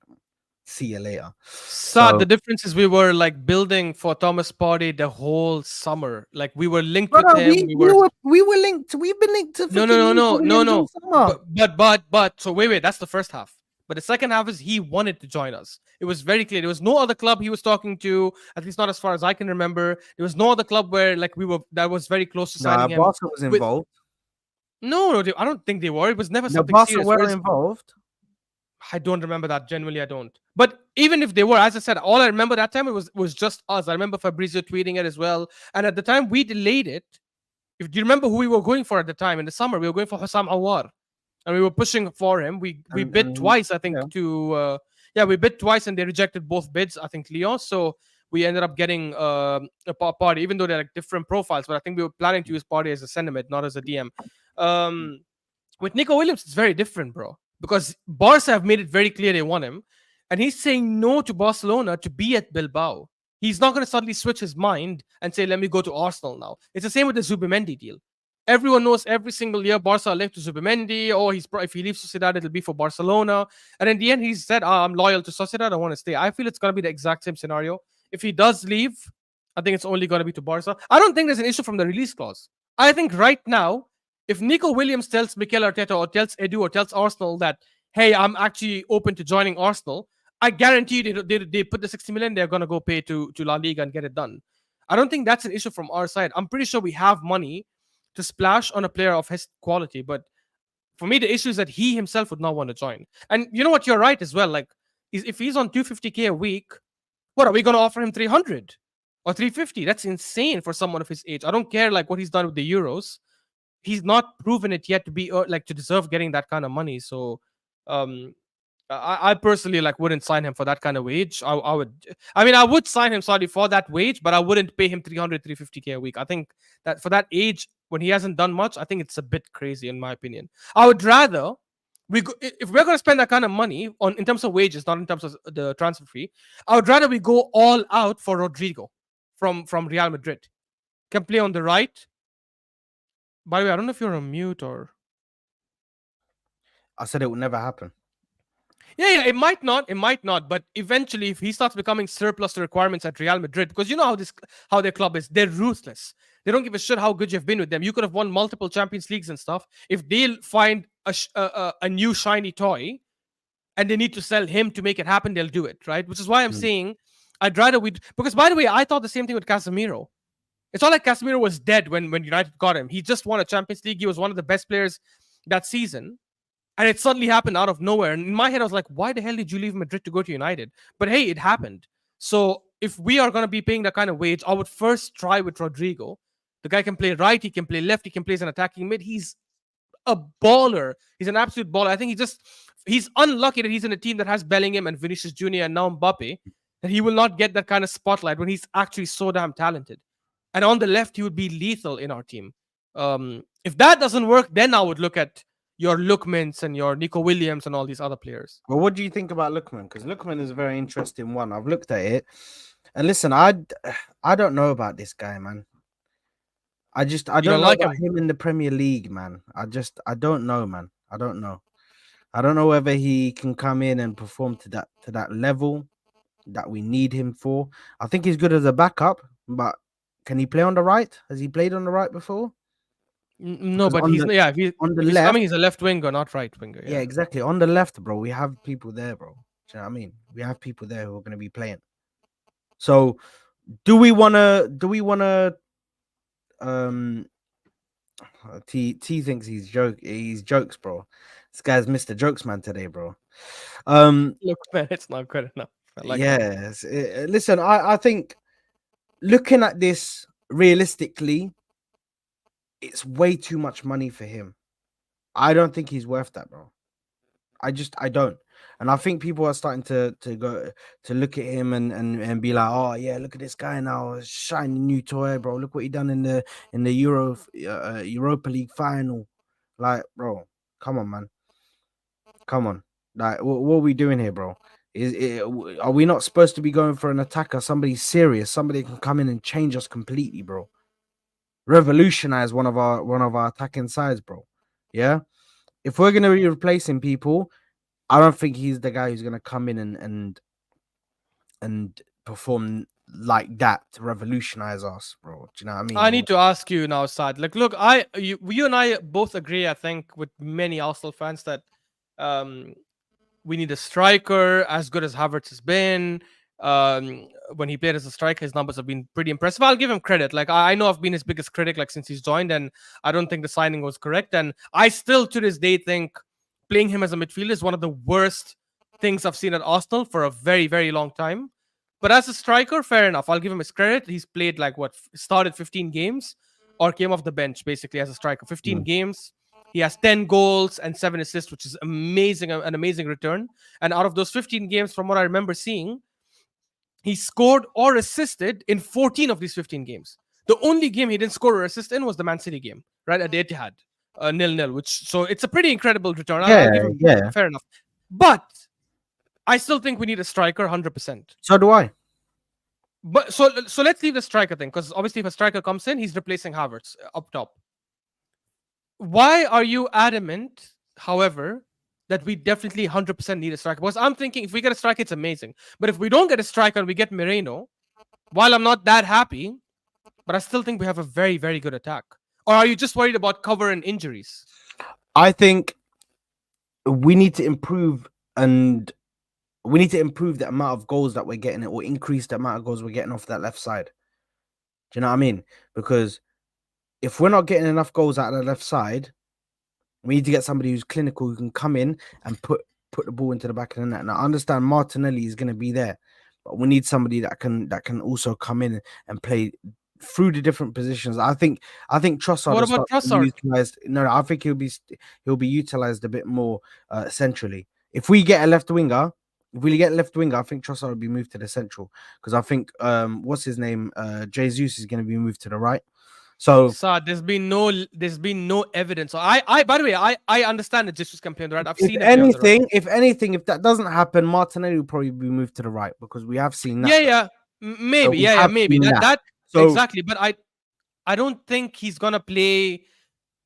See you later. Sad. So, The difference is we were like building for Thomas Partey the whole summer. Like we were linked with brother, him. we We we were were we were linked. We've been linked to no, no, freaking no, Nico no, no, Williams all no. summer. But. So wait. That's the first half. But the second half is he wanted to join us. It was very clear. There was no other club he was talking to, at least not as far as I can remember. There was no other club where like we were that was very close to Nah, signing him. Barca was With involved. no, I don't think they were. It was never The something Barca serious. were Whereas involved. I don't remember that. Genuinely, I don't. But even if they were, as I said, all I remember that time it was just us. I remember Fabrizio tweeting it as well. And at the time we delayed it. If do you remember who we were going for at the time in the summer? We were going for Hussam Awar, and we were pushing for him. We bid And twice, I yeah, think. Yeah, we bid twice, and they rejected both bids. I think Lyon. So we ended up getting Party, even though they're like different profiles. But I think we were planning to use Party as a sentiment, not as a DM. Um, with Nico Williams, it's very different, bro. Because Barca have made it very clear they want him, and he's saying no to Barcelona to be at Bilbao. He's not going to suddenly switch his mind and say, "Let me go to Arsenal now." It's the same with the Zubimendi deal. Everyone knows every single year Barca are linked to Zubimendi. Oh, if he leaves Sociedad, it'll be for Barcelona. And in the end, he said, "I'm loyal to Sociedad. I want to stay." I feel it's going to be the exact same scenario. If he does leave, I think it's only going to be to Barca. I don't think there's an issue from the release clause. I think right now if Nico Williams tells Mikel Arteta or tells Edu or tells Arsenal that, hey, I'm actually open to joining Arsenal, I guarantee they put the 60 million they're going to go pay to La Liga and get it done. I don't think that's an issue from our side. I'm pretty sure we have money to splash on a player of his quality. But for me, the issue is that he himself would not want to join. And you know what? You're right as well. Like, if he's on 250K a week, what are we going to offer him 300 or 350? That's insane for someone of his age. I don't care like what he's done with the Euros. He's not proven it yet to be like to deserve getting that kind of money. So, um, I personally like wouldn't sign him for that kind of wage. I would, I mean, I would sign him sorry for that wage, but I wouldn't pay him 300, 350K a week. I think that for that age when he hasn't done much, I think it's a bit crazy in my opinion. I would rather if we're gonna spend that kind of money on in terms of wages, not in terms of the transfer fee. I would rather we go all out for Rodrigo from Real Madrid. Can play on the right. By the way, I don't know if you're on mute or I said it would never happen. yeah, it might not, but eventually, if he starts becoming surplus to requirements at Real Madrid, because you know how their club is, they're ruthless. They don't give a shit how good you've been with them. You could have won multiple Champions Leagues and stuff. If they find a new shiny toy and they need to sell him to make it happen, they'll do it, right? Which is why I'm Mm. saying I'd rather we because by the way, I thought the same thing with Casemiro. It's not like Casemiro was dead when United got him. He just won a Champions League. He was one of the best players that season and it suddenly happened out of nowhere. And in my head, I was like, why the hell did you leave Madrid to go to United? But hey, it happened. So if we are going to be paying that kind of wage, I would first try with Rodrigo. The guy can play right, he can play left, he can play as an attacking mid. He's a baller. He's an absolute baller. I think he's unlucky that he's in a team that has Bellingham and Vinicius Jr. and now Mbappe, that he will not get that kind of spotlight when he's actually so damn talented. And on the left, he would be lethal in our team. If that doesn't work, then I would look at your Lookmans and your Nico Williams and all these other players. Well, what do you think about Lookman? Because Lookman is a very interesting one. I've looked at it, and listen, I don't know about this guy, man. I You don't don't know like about him? him in the Premier League, man. I don't know, man. I don't know. I don't know whether he can come in and perform to that level that we need him for. I think he's good as a backup, but can he play on the right? Has he played on the right before? No, Because but he's yeah. on the If he's coming, left, he's a left winger, not right winger. yeah, Yeah. exactly. On the left, bro, we have people there, bro. Do you know what I mean? We have people there who are going to be playing. So, do we wanna um T thinks he's jokes, bro. This guy's Mr. Jokes man today, bro. Look, man, it's not good enough. I like that. Yes. Listen, I think looking at this realistically, it's way too much money for him. I don't think he's worth that, bro. I don't. And I think people are starting to go to look at him and be like, oh yeah, look at this guy now, shiny new toy, bro. Look what he done in the Europa League final. Like, bro, come on, man, come on. Like, what are we doing here, bro? Are we not supposed to be going for an attacker? Somebody serious, somebody can come in and change us completely, bro. Revolutionize one of our attacking sides, bro. Yeah. If we're gonna be replacing people, I don't think he's the guy who's gonna come in and and perform like that to revolutionize us, bro. Do you know what I I mean? need to ask you now, Saad. Like, look, you and I both agree, I think, with many Arsenal fans that um, we need a striker as good as Havertz has been. When he played as a striker, his numbers have been pretty impressive. I'll give him credit. Like I know I've been his biggest critic like since he's joined, and I don't think the signing was correct. And I still to this day think playing him as a midfielder is one of the worst things I've seen at Arsenal for a very, very long time. But as a striker, fair enough. I'll give him his credit. He's played like what started 15 games or came off the bench basically as a striker. 15 Mm. games. He has 10 goals and 7 assists, which is amazing, an amazing return. And out of those 15 games, from what I remember seeing, he scored or assisted in 14 of these 15 games. The only game he didn't score or assist in was the Man City game, right at the Etihad, 0-0. Which so it's a pretty incredible return. I'll Yeah, give him yeah. fair enough, but I still think we need a striker, 100%. So do I. But so let's leave the striker thing because obviously if a striker comes in, he's replacing Havertz up top. Why are you adamant, however, that we definitely 100% need a striker? Because I'm thinking if we get a striker, it's amazing. But if we don't get a striker and we get Merino, while I'm not that happy, but I still think we have a very, very good attack. Or are you just worried about cover and injuries? I think we need to improve, and we need to improve the amount of goals that we're getting, or increase the amount of goals we're getting off that left side. Do you know what I mean? Because if we're not getting enough goals out of the left side, we need to get somebody who's clinical, who can come in and put the ball into the back of the net. And I understand Martinelli is going to be there, but we need somebody that can also come in and play through the different positions. I think Trossard What will about start to be Trossard? utilized. No, I think he'll be utilized a bit more centrally. If we get a left winger, I think Trossard will be moved to the central, because I think what's his name, Jesus is going to be moved to the right. So Saad, there's been no evidence. I by the way, I understand that Jesus can play on the right. I've if seen him play on the right. anything, if that doesn't happen, Martinelli will probably be moved to the right, because we have seen that. Yeah, yeah, So maybe, we yeah, have maybe seen that that. that So exactly. But I don't think he's gonna play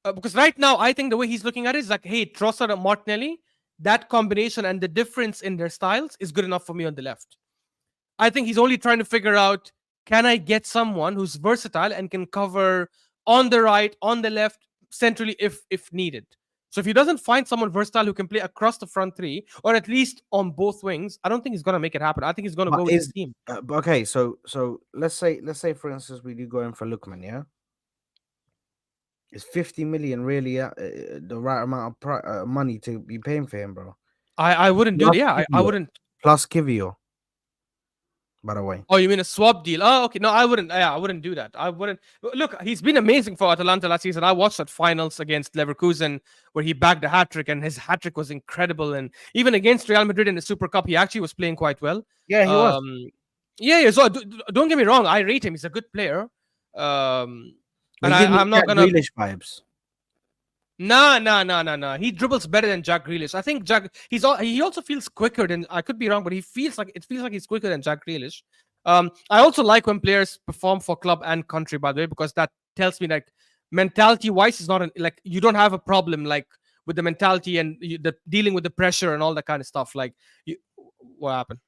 because right now I think the way he's looking at it is like, hey, Trossard and Martinelli, that combination and the difference in their styles is good enough for me on the left. I think he's only trying to figure out, can I get someone who's versatile and can cover on the right, on the left, centrally if needed. So if he doesn't find someone versatile who can play across the front three or at least on both wings, I don't think he's gonna make it happen. I think he's gonna but go with this is team. okay. So let's say for instance we do go in for Lookman, yeah. Is 50 million really the right amount of money to be paying for him, bro? I wouldn't do that. Plus Yeah, I Kivio, wouldn't. plus Kivio, by the way. Oh, you mean a swap deal? Oh, okay. No, I wouldn't. Yeah, I wouldn't do that. I wouldn't. Look, he's been amazing for Atalanta last season. I watched that finals against Leverkusen where he bagged a hat trick, and his hat trick was incredible. And even against Real Madrid in the Super Cup, he actually was playing quite well. Yeah, he was. Um, yeah, yeah. So don't get me wrong. I rate him. He's a good player. But And he gives me I'm not Jack gonna. Grealish vibes. Nah, nah, nah, nah, nah. He dribbles better than Jack Grealish. I think he also feels quicker than, I could be wrong, but it feels like he's quicker than Jack Grealish. I also like when players perform for club and country, by the way, because that tells me like mentality wise is not like you don't have a problem like with the mentality and the dealing with the pressure and all that kind of stuff. Like you, what happened?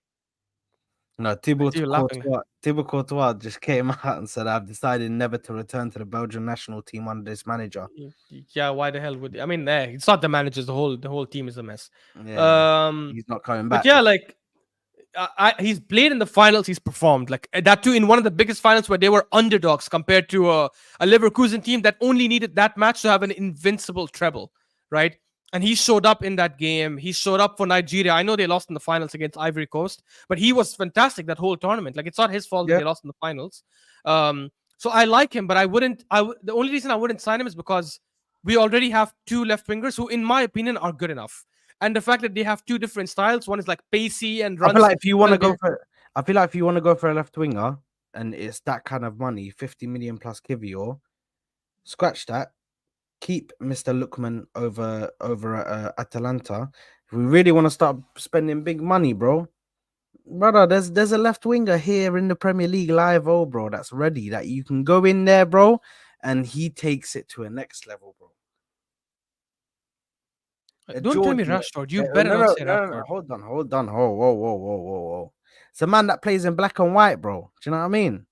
No, I see you laughing. Thibaut Courtois just came out and said, "I've decided never to return to the Belgian national team under this manager." Yeah, why the hell would I mean? It's not the managers. The whole team is a mess. Yeah, Um, he's not coming but back. yeah, like he's played in the finals. He's performed like that too in one of the biggest finals where they were underdogs compared to a Leverkusen team that only needed that match to have an invincible treble, right? And he showed up in that game. He showed up for Nigeria. I know they lost in the finals against Ivory Coast, but he was fantastic that whole tournament. Like it's not his fault that Yeah, they lost in the finals. So I like him, but I wouldn't. The only reason I wouldn't sign him is because we already have two left wingers who, in my opinion, are good enough. And the fact that they have two different styles, one is like pacey and I feel runs like if you want well. to go for, I feel like if you want to go for a left winger, and it's that kind of money, 50 million plus Kivior, scratch that. Keep Mr. Lookman over at Atalanta. If we really want to start spending big money, bro, brother, there's a left winger here in the Premier League live, oh, bro, that's ready, that you can go in there, bro, and he takes it to a next level, bro. Don't tell me Georgia. Rashford. You better No, not no, say no, no, no. Rashford. Hold on. Whoa, whoa, whoa, whoa, whoa, whoa. It's a man that plays in black and white, bro. Do you know what I mean?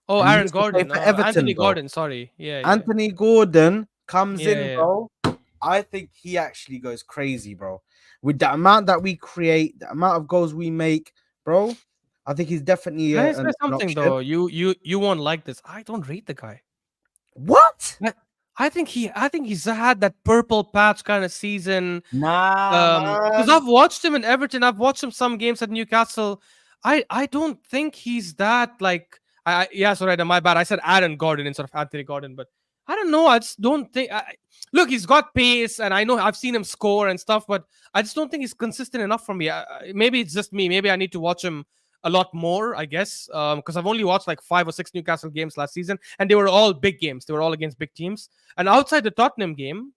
Oh, And he Aaron used to play Gordon. for Everton, Anthony bro. Gordon. Sorry. Yeah, yeah, Anthony Gordon comes yeah, in, yeah. bro. I think he actually goes crazy, bro. With the amount that we create, the amount of goals we make, bro. I think he's definitely Can I say an something option. though? You won't like this. I don't rate the guy. What? I, I think he's had that purple patch kind of season. Nah, Because man. I've watched him in Everton, I've watched him some games at Newcastle. I don't think he's that like. Yeah, sorry, my bad. I said Aaron Gordon instead of Anthony Gordon, but I don't know. I just don't think. Look, he's got pace, and I know I've seen him score and stuff, but I just don't think he's consistent enough for me. Maybe it's just me. Maybe I need to watch him a lot more. I guess because I've only watched like 5 or 6 Newcastle games last season, and they were all big games. They were all against big teams. And outside the Tottenham game,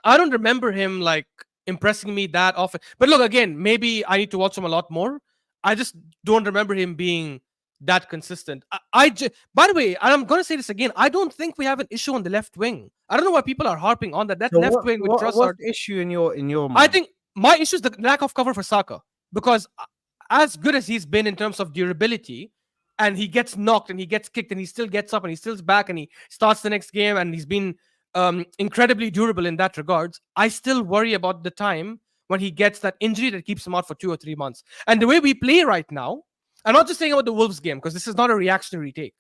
I don't remember him like impressing me that often. But look, again, maybe I need to watch him a lot more. I just don't remember him being that consistent. By the way, and I'm going to say this again, I don't think we have an issue on the left wing. I don't know why people are harping on that. That So left wing with what's Trossard, the issue in your I mind? think my issue is the lack of cover for Saka because as good as he's been in terms of durability, and he gets knocked and he gets kicked and he still gets up and he still's back and he starts the next game and he's been incredibly durable in that regards. I still worry about the time when he gets that injury that keeps him out for 2 or 3 months. And the way we play right now, I'm not just saying about the Wolves game because this is not a reactionary take.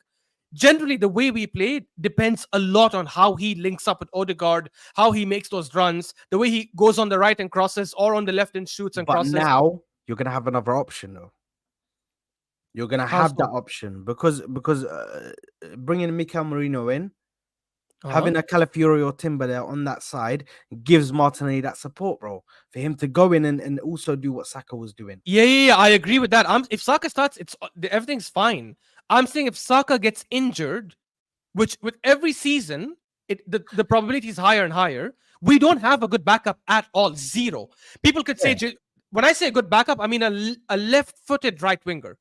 Generally, the way we play depends a lot on how he links up with Odegaard, how he makes those runs, the way he goes on the right and crosses, or on the left and shoots and But crosses. now you're gonna have another option though. You're gonna How have that so? option because bringing Mikel Merino in, Uh huh. having a Calafiori or Timber there on that side gives Martinelli that support, bro, for him to go in and also do what Saka was doing. Yeah, yeah, yeah, I agree with that. If Saka starts, everything's fine. I'm saying if Saka gets injured, which with every season, the probability is higher and higher. We don't have a good backup at all. Zero. People could say, Yeah. when I say a good backup, I mean a left-footed right winger.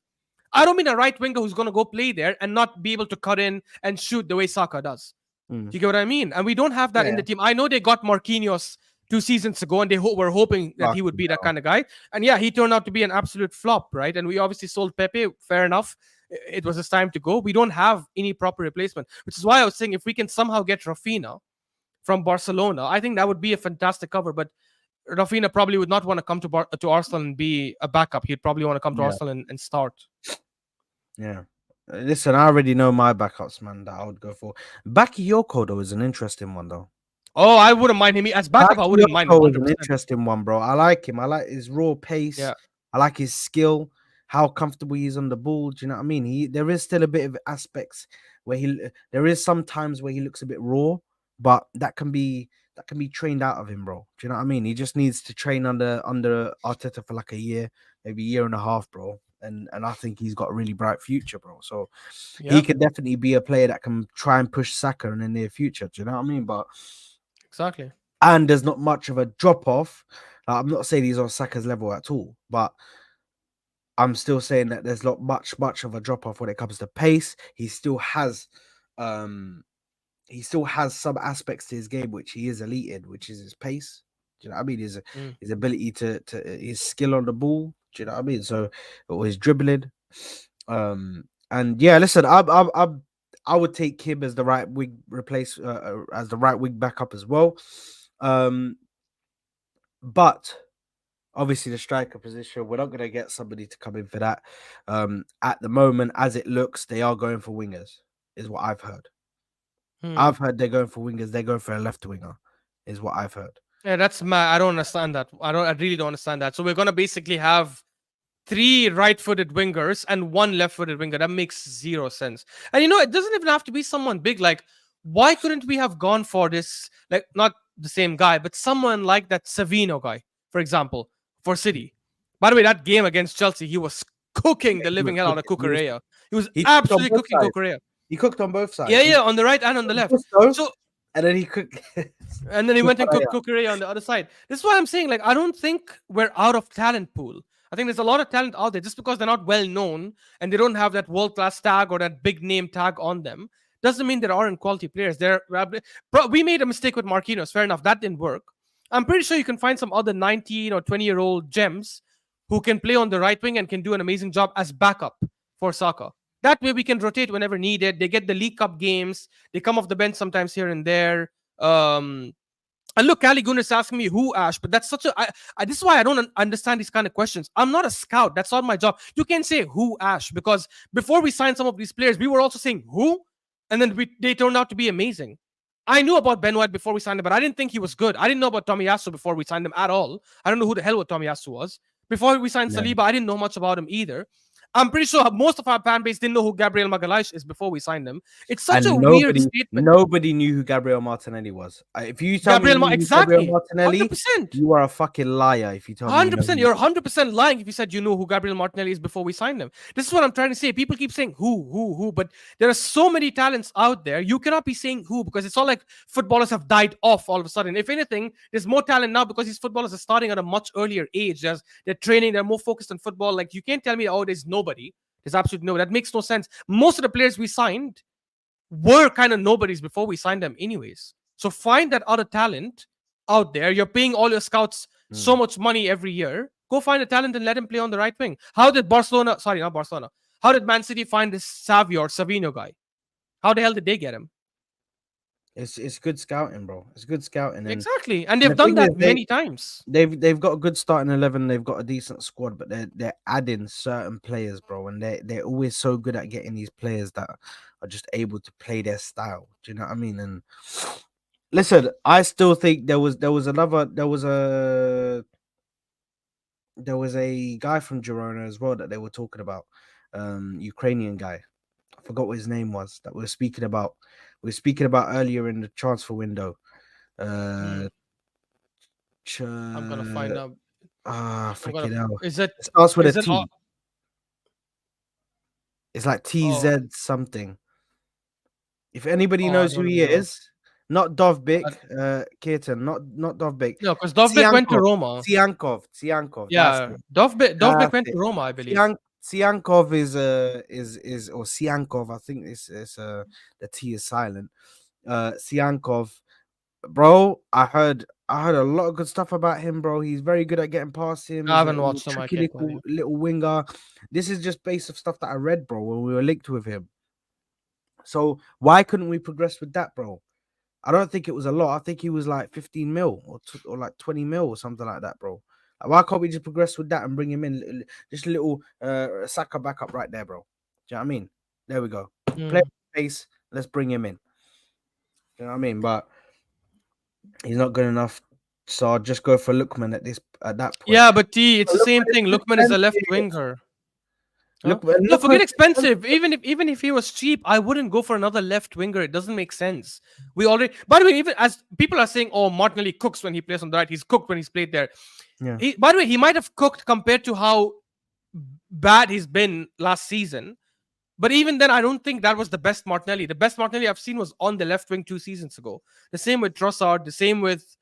I don't mean a right winger who's going to go play there and not be able to cut in and shoot the way Saka does. Mm. Do you get what I mean? And we don't have that in Yeah. the team. I know they got Marquinhos 2 seasons ago, and they were hoping that he would Fucking be that hell. kind of guy. And yeah, he turned out to be an absolute flop, right? And we obviously sold Pepe. Fair enough. It was his time to go. We don't have any proper replacement, which is why I was saying if we can somehow get Rafinha from Barcelona, I think that would be a fantastic cover. But Rafinha probably would not want to come to Arsenal and be a backup. He'd probably want to come to Yeah. Arsenal and start. Yeah. Listen, I already know my backups, man, that I would go for. Bakayoko, though, is an interesting one, though. Oh, I wouldn't mind him. As backup, I wouldn't mind him Bakayoko is an 100%. interesting one, bro. I like him. I like his raw pace. Yeah. I like his skill, how comfortable he is on the ball. Do you know what I mean? There is still a bit of aspects where there is some times where he looks a bit raw, but that can be trained out of him, bro. Do you know what I mean? He just needs to train under Arteta for like a year, maybe a year and a half, bro. And I think he's got a really bright future, bro. So he Yeah, could definitely be a player that can try and push Saka in the near future. Do you know what I mean? But exactly. and there's not much of a drop off. I'm not saying he's on Saka's level at all, but I'm still saying that there's not much of a drop off when it comes to pace. Um he still has some aspects to his game which he is elite in, which is his pace. Do you know what I mean? Mm. His ability to his skill on the ball. Do you know what I mean? So or his dribbling. And yeah, listen, I would take him as the right wing as the right wing backup as well. Um, but obviously the striker position, we're not going to get somebody to come in for that. At the moment, as it looks, they are going for wingers, is what I've heard. Hmm. I've heard they're going for wingers. They're going for a left winger, is what I've heard. Yeah, that's my. I don't understand that. I really don't understand that. So we're gonna basically have three right-footed wingers and one left-footed winger. That makes zero sense. And it doesn't even have to be someone big. Like, why couldn't we have gone for this? Like, not the same guy, but someone like that Savino guy, for example, for City. By the way, that game against Chelsea, he was cooking Yeah, the he living was hell out of cooking. Cucurella. He was He cooked on absolutely both cooking sides. Cucurella. He cooked on both Yeah, sides. yeah, on the right and on the left. Gusto, So and then he cooked. and then he went and cooked Cucurella. Cucurella on the other side. This is why I'm saying, like, I don't think we're out of talent pool. I think there's a lot of talent out there. Just because they're not well known and they don't have that world class tag or that big name tag on them doesn't mean there aren't quality players. We made a mistake with Marquinhos. Fair enough, that didn't work. I'm pretty sure you can find some other 19 or 20-year-old gems who can play on the right wing and can do an amazing job as backup for Saka. That way we can rotate whenever needed. They get the League Cup games. They come off the bench sometimes here and there. And look, Cali Gunnar's asking me who Ash, but that's such a. This is why I don't understand these kind of questions. I'm not a scout. That's not my job. You can say who Ash because before we signed some of these players, we were also saying who, and then they turned out to be amazing. I knew about Ben White before we signed him, but I didn't think he was good. I didn't know about Tomiyasu before we signed him at all. I don't know who the hell what Tomiyasu was. Before we signed Yeah. Saliba, I didn't know much about him either. I'm pretty sure most of our fan base didn't know who Gabriel Magalhaes is before we signed him. It's such a And weird nobody, statement. nobody knew who Gabriel Martinelli was. If you tell me you knew who Gabriel Exactly. Martinelli, 100%. you are a fucking liar. If you tell me you know 100%. You're 100% lying if you said you knew who Gabriel Martinelli is before we signed him. This is what I'm trying to say. People keep saying who, but there are so many talents out there. You cannot be saying who because it's all like footballers have died off all of a sudden. If anything, there's more talent now because these footballers are starting at a much earlier age. They're training, they're more focused on football. Like, you can't tell me, oh, there's nobody. There's absolutely no. That makes no sense. Most of the players we signed were kind of nobodies before we signed them, anyways. So find that other talent out there. You're paying all your scouts so much money every year. Go find a talent and let him play on the right wing. How did Barcelona? Sorry, not Barcelona. How did Man City find this Savino guy? How the hell did they get him? it's good scouting, bro. It's good scouting, and Exactly, and the they've done thing is, that many times. they've got a good starting 11. They've got a decent squad, but they're adding certain players, bro, and they're always so good at getting these players that are just able to play their style. Do you know what I mean? And listen, I still think there was a guy from Girona as well that they were talking about, Ukrainian guy. I forgot what his name was that we were speaking about. We were speaking about earlier in the transfer window. Hmm. Uh, I'm gonna find out. I'm gonna. freaking hell! Is it? It starts with a Is it? T. It's like Oh, TZ something. If anybody I knows who don't he know. is, not Dovbik, Uh, Kirtan, not Dovbik. no, because Dovbek went to Tsiankov, Roma. Tsiankov. That's Yeah, it. Dovbek That's went to it. Roma, I believe. Tsiankov is or Tsiankov. I think it's the T is silent. Tsiankov, bro. I heard a lot of good stuff about him, bro. He's very good at getting past him. I He's a haven't watched him. I tricky can't tell you. little winger. This is just based of stuff that I read, bro, when we were linked with him. So why couldn't we progress with that, bro? I don't think it was a lot. I think he was like 15 mil or like 20 mil or something like that, bro. Like, why can't we just progress with that and bring him in? Just a little Saka backup right there, bro. Do you know what I mean? There we go. Play Mm. pace. Let's bring him in. Do you know what I mean? But he's not good enough. So I'll just go for Lookman at that point. Yeah, but T, it's But the same Lookman is thing. too Lookman is a left expensive. winger. Huh? No, Lookman forget is expensive. expensive. Even if he was cheap, I wouldn't go for another left winger. It doesn't make sense. We already. By the way, even as people are saying, oh, Martinelli cooks when he plays on the right. He's cooked when he's played there. Yeah. By the way, he might have cooked compared to how bad he's been last season. But even then, I don't think that was the best Martinelli. The best Martinelli I've seen was on the left wing 2 seasons ago. The same with Trossard. The same with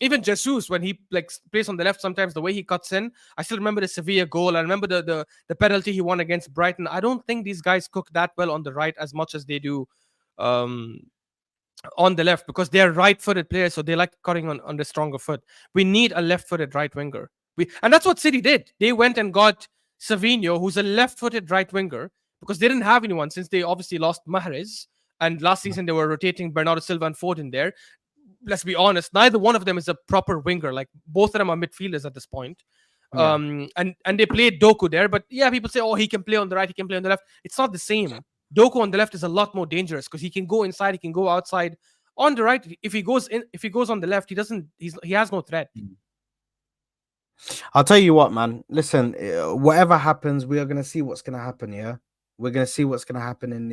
even Jesus when he like plays on the left. Sometimes the way he cuts in, I still remember the Sevilla goal. I remember the penalty he won against Brighton. I don't think these guys cook that well on the right as much as they do um, on the left because they're right-footed players, so they like cutting on the stronger foot. We need a left-footed right winger. And that's what City did. They went and got Savinho, who's a left-footed right winger, because they didn't have anyone since they obviously lost Mahrez. And last season they were rotating Bernardo Silva and Ford in there. Let's be honest, neither one of them is a proper winger. Like both of them are midfielders at this point. Yeah. And they played Doku there, but yeah, people say, oh, he can play on the right, he can play on the left. It's not the same. Doku on the left is a lot more dangerous because he can go inside, he can go outside. On the right, if he goes on the left, he has no threat. I'll tell you what, man. Listen, whatever happens, we are gonna see what's gonna happen. Yeah, we're gonna see what's gonna happen in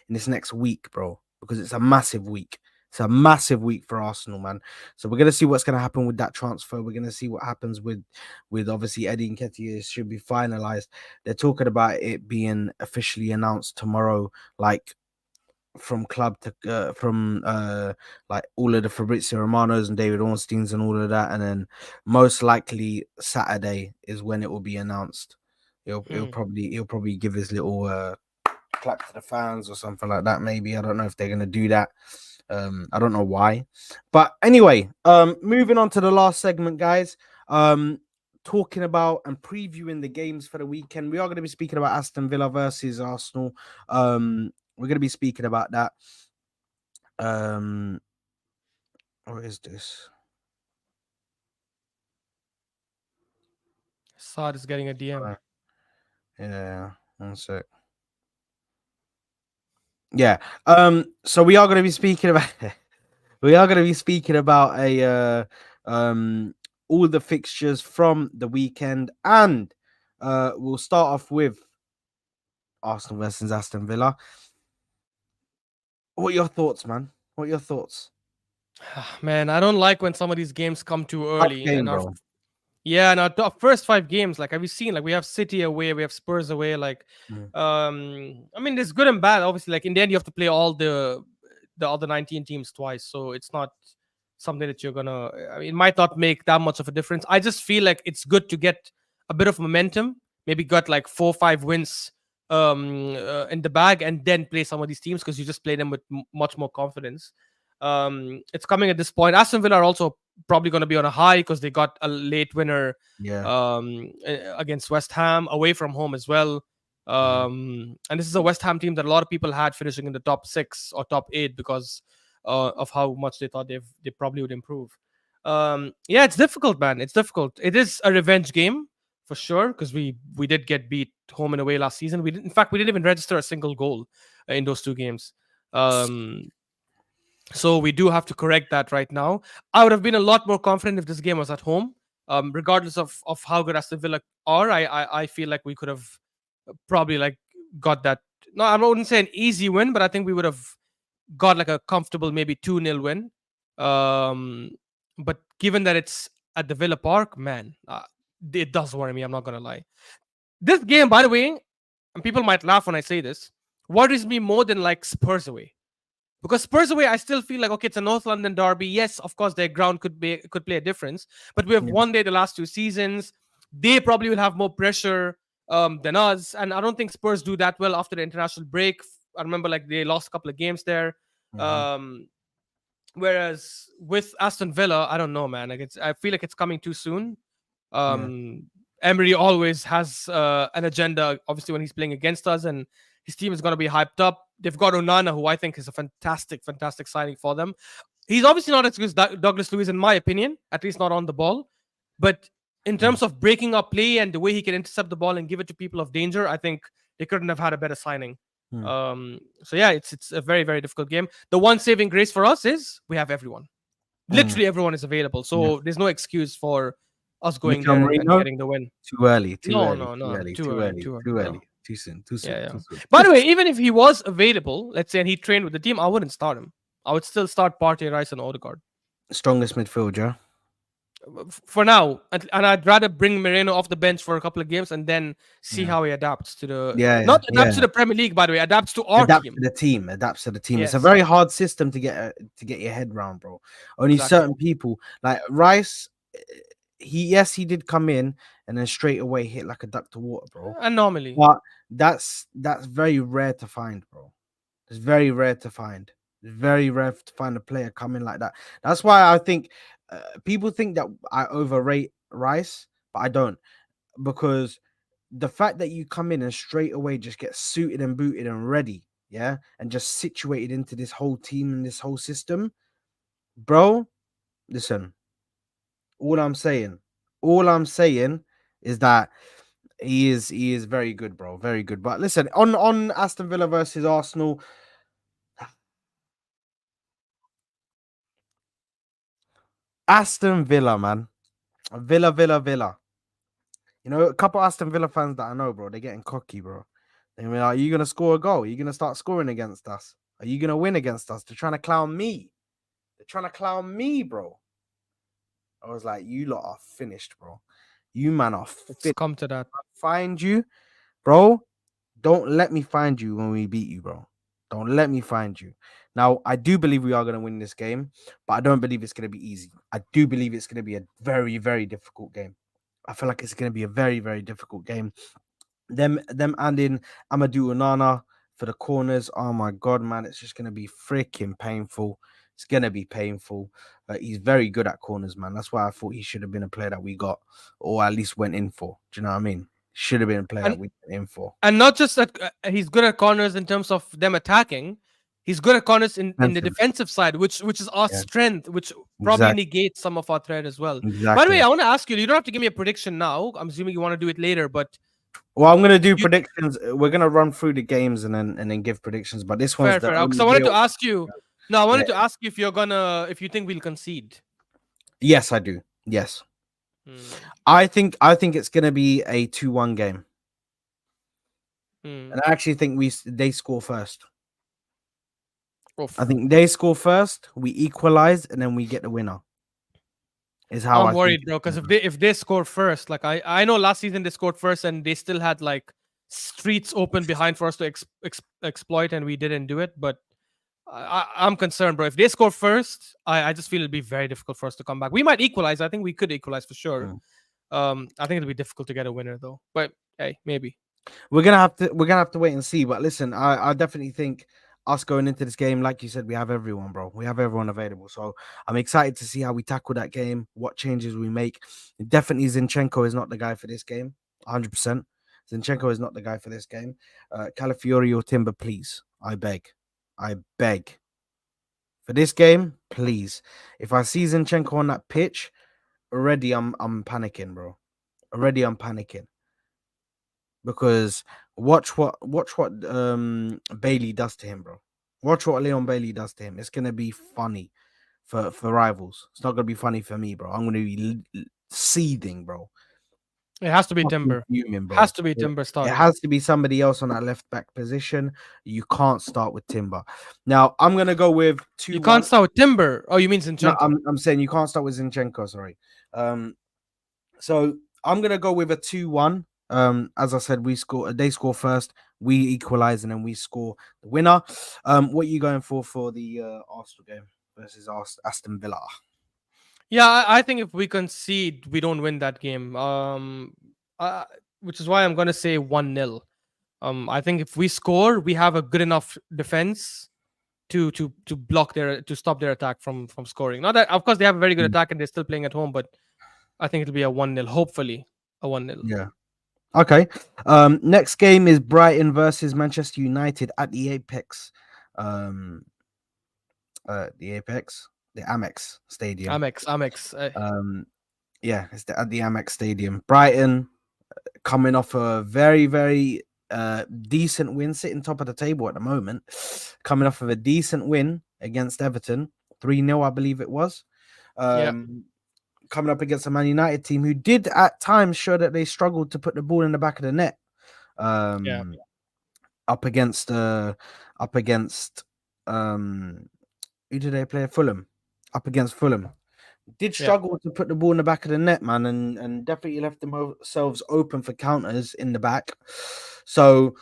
this next week, bro. Because it's a massive week. It's a massive week for Arsenal, man. So we're gonna see what's gonna happen with that transfer. We're gonna see what happens with obviously Eddie Nketiah should be finalized. They're talking about it being officially announced tomorrow, like from club to from like all of the Fabrizio Romanos and David Ornsteins and all of that, and then most likely Saturday is when it will be announced. He'll probably give his little clap to the fans or something like that. Maybe I don't know if they're gonna do that. I don't know why, but anyway, moving on to the last segment, guys. talking about and previewing the games for the weekend. We are going to be speaking about Aston Villa versus Arsenal. We're going to be speaking about that. Um, what is this? Saad is getting a DM. Yeah, one sec. Yeah. So we are going to be speaking about we are going to be speaking about a all the fixtures from the weekend, and we'll start off with Arsenal versus Aston Villa. What are your thoughts, man? What are your thoughts? Man, I don't like when some of these games come too Tough early. game, And our bro. Yeah, and our first 5 games, like have you seen? Like we have City away, we have Spurs away. Like, Mm. I mean, there's good and bad. Obviously, like in the end, you have to play all the other 19 teams twice, so it's not something that you're gonna. I mean, it might not make that much of a difference. I just feel like it's good to get a bit of momentum. Maybe got like 4 or 5 wins in the bag, and then play some of these teams because you just play them with much more confidence. It's coming at this point. Aston Villa are also probably going to be on a high because they got a late winner Yeah. against West Ham away from home as well. Mhm. And this is a West Ham team that a lot of people had finishing in the top 6 or top 8 because of how much they thought they probably would improve. Yeah, it's difficult, man. It's difficult. It is a revenge game for sure because we did get beat home and away last season. In fact, we didn't even register a single goal in those 2 games. Um, so we do have to correct that right now. I would have been a lot more confident if this game was at home. Regardless of how good Aston Villa are, I feel like we could have probably like got that. No, I wouldn't say an easy win, but I think we would have got like a comfortable maybe 2-0 win. Um, but given that it's at the Villa Park, man, it does worry me. I'm not gonna lie. This game, by the way, and people might laugh when I say this, worries me more than like Spurs away. Because Spurs away, I still feel like okay, it's a North London derby. Yes, of course, their ground could play a difference. But we have Yeah. won there the last 2 seasons. They probably will have more pressure than us, and I don't think Spurs do that well after the international break. I remember like they lost a couple of games there. Mhm. Um, Whereas with Aston Villa, I don't know, man. Like I feel like it's coming too soon. Yeah. Um, Emery always has an agenda, obviously, when he's playing against us, and his team is going to be hyped up. They've got Onana, who I think is a fantastic, fantastic signing for them. He's obviously not as good as Douglas Luiz, in my opinion, at least not on the ball. But in Mm. terms of breaking up play and the way he can intercept the ball and give it to people of danger, I think they couldn't have had a better signing. Mm. So yeah, it's a very very difficult game. The one saving grace for us is we have everyone. Mm. Literally everyone is available, Yeah. so there's no excuse for us going Mikel there and Merino. getting the win. Too early. Too No, early. no, Too no, early. too Too early, early. too early. Too No, early. Too soon. Too soon. yeah, yeah. Too soon. By the way, even if he was available, let's say, and he trained with the team, I wouldn't start him. I would still start Partey, Rice, and Odegaard Strongest midfielder. for now, and I'd rather bring Merino off the bench for a couple of games and then see Yeah. how he adapts to the Yeah. Yeah. not adapts to Yeah. the Premier League. By the way, adapts to our Adapt to team. the team. Adapts to the team. It's a Yes, very hard system to get your head round, bro. Only exactly. certain people like Rice. He did come in and then straight away hit like a duck to water, bro. Anomaly. But that's very rare to find, bro. It's very rare to find. It's very rare to find a player coming like that. That's why I think people think that I overrate Rice, but I don't, because the fact that you come in and straight away just get suited and booted and ready, yeah, and just situated into this whole team and this whole system, bro. Listen, all I'm saying, all I'm saying is that he is very good, bro, very good. But listen, on Aston Villa versus Arsenal, Aston Villa, man. Villa. You know, a couple Aston Villa fans that I know, bro, they're getting cocky, bro. They're like, are you gonna score a goal? Are you gonna start scoring against us? Are you gonna win against us? They're trying to clown me. They're trying to clown me, bro. I was like, you lot are finished, bro. You man are It's finished. come to that. Find you, bro. Don't let me find you when we beat you, bro. Don't let me find you. Now, I do believe we are going to win this game, but I don't believe it's going to be easy. I do believe it's going to be a very, very difficult game. I feel like it's going to be a very, very difficult game. Them adding Amadou Onana for the corners. Oh my god, man, it's just going to be freaking painful. It's gonna be painful. He's very good at corners, man. That's why I thought he should have been a player that we got, or at least went in for. Do you know what I mean? Should have been a player And that we went in for. not just that he's good at corners in terms of them attacking. He's good at corners in the Defensive. defensive side, which is our Yeah, strength, which probably exactly, negates some of our threat as well. By the way, exactly. I want to ask you. You don't have to give me a prediction now. I'm assuming you want to do it later, but Well, I'm gonna do you predictions. We're gonna run through the games and then give predictions. But this one's fair, the fair. Because only I wanted to real. ask you. No, I Yeah. wanted to ask you if you think we'll concede. Yes, I do. Yes, Hmm. I think it's gonna be a 2-1 game, Hmm. and I actually think they score first. I Oof. think they score first, we equalize, and then we get the winner. Is how I'm I think worried, it's bro. Because gonna if they score first, like I know last season they scored first and they still had like streets open behind for us to exploit, and we didn't do it. But I'm concerned, bro. If they score first, I just feel it'll be very difficult for us to come back. We might equalize. I think we could equalize for sure. Mm. I think it'll be difficult to get a winner though. But hey, maybe. We're gonna have to wait and see. But listen, I definitely think us going into this game, like you said, we have everyone, bro. We have everyone available. So I'm excited to see how we tackle that game, what changes we make. Definitely Zinchenko is not the guy for this game. 100%. Zinchenko is not the guy for this game. Calafiori or Timber, please. I beg. I beg. For this game, please. If I see Zinchenko on that pitch, already I'm panicking, bro. Already I'm panicking. Because watch what Bailey does to him, bro. Watch what Leon Bailey does to him. It's gonna be funny for rivals. It's not gonna be funny for me, bro. I'm gonna be seething, bro. It has to be Fucking Timber. fuming, Has bro. to be Timber It starting. has to be somebody else on that left back position. You can't start with Timber. Now I'm gonna go with You 2-1. can't start with Timber. Oh, you mean No, Zinchenko? I'm saying you can't start with Zinchenko. Sorry. Um, so I'm gonna go with a 2-1. As I said, they score first, we equalize, and then we score the winner. What are you going for the Arsenal game versus Aston Villa? Yeah, I think if we concede, we don't win that game. Uh, which is why I'm gonna say 1-0. I think if we score, we have a good enough defense to block to stop their attack from scoring. Not that, of course, they have a very good Mm, attack and they're still playing at home, but I think it'll be a 1-0. Hopefully, a 1-0. yeah. Okay. Next game is Brighton versus Manchester United at the Apex. Um, the Apex, the Amex Stadium. Amex. Yeah, at the Amex Stadium. Brighton coming off a very, very decent win, sitting top of the table at the moment, coming off of a decent win against Everton, 3-0, I believe it was. Yeah, Coming up against a Man United team who did at times show that they struggled to put the ball in the back of the net. yeah, Um, up against up against who did they play? Fulham. Up against Fulham. Did yeah. struggle to put the ball in the back of the net, man, and definitely left themselves open for counters in the back. So,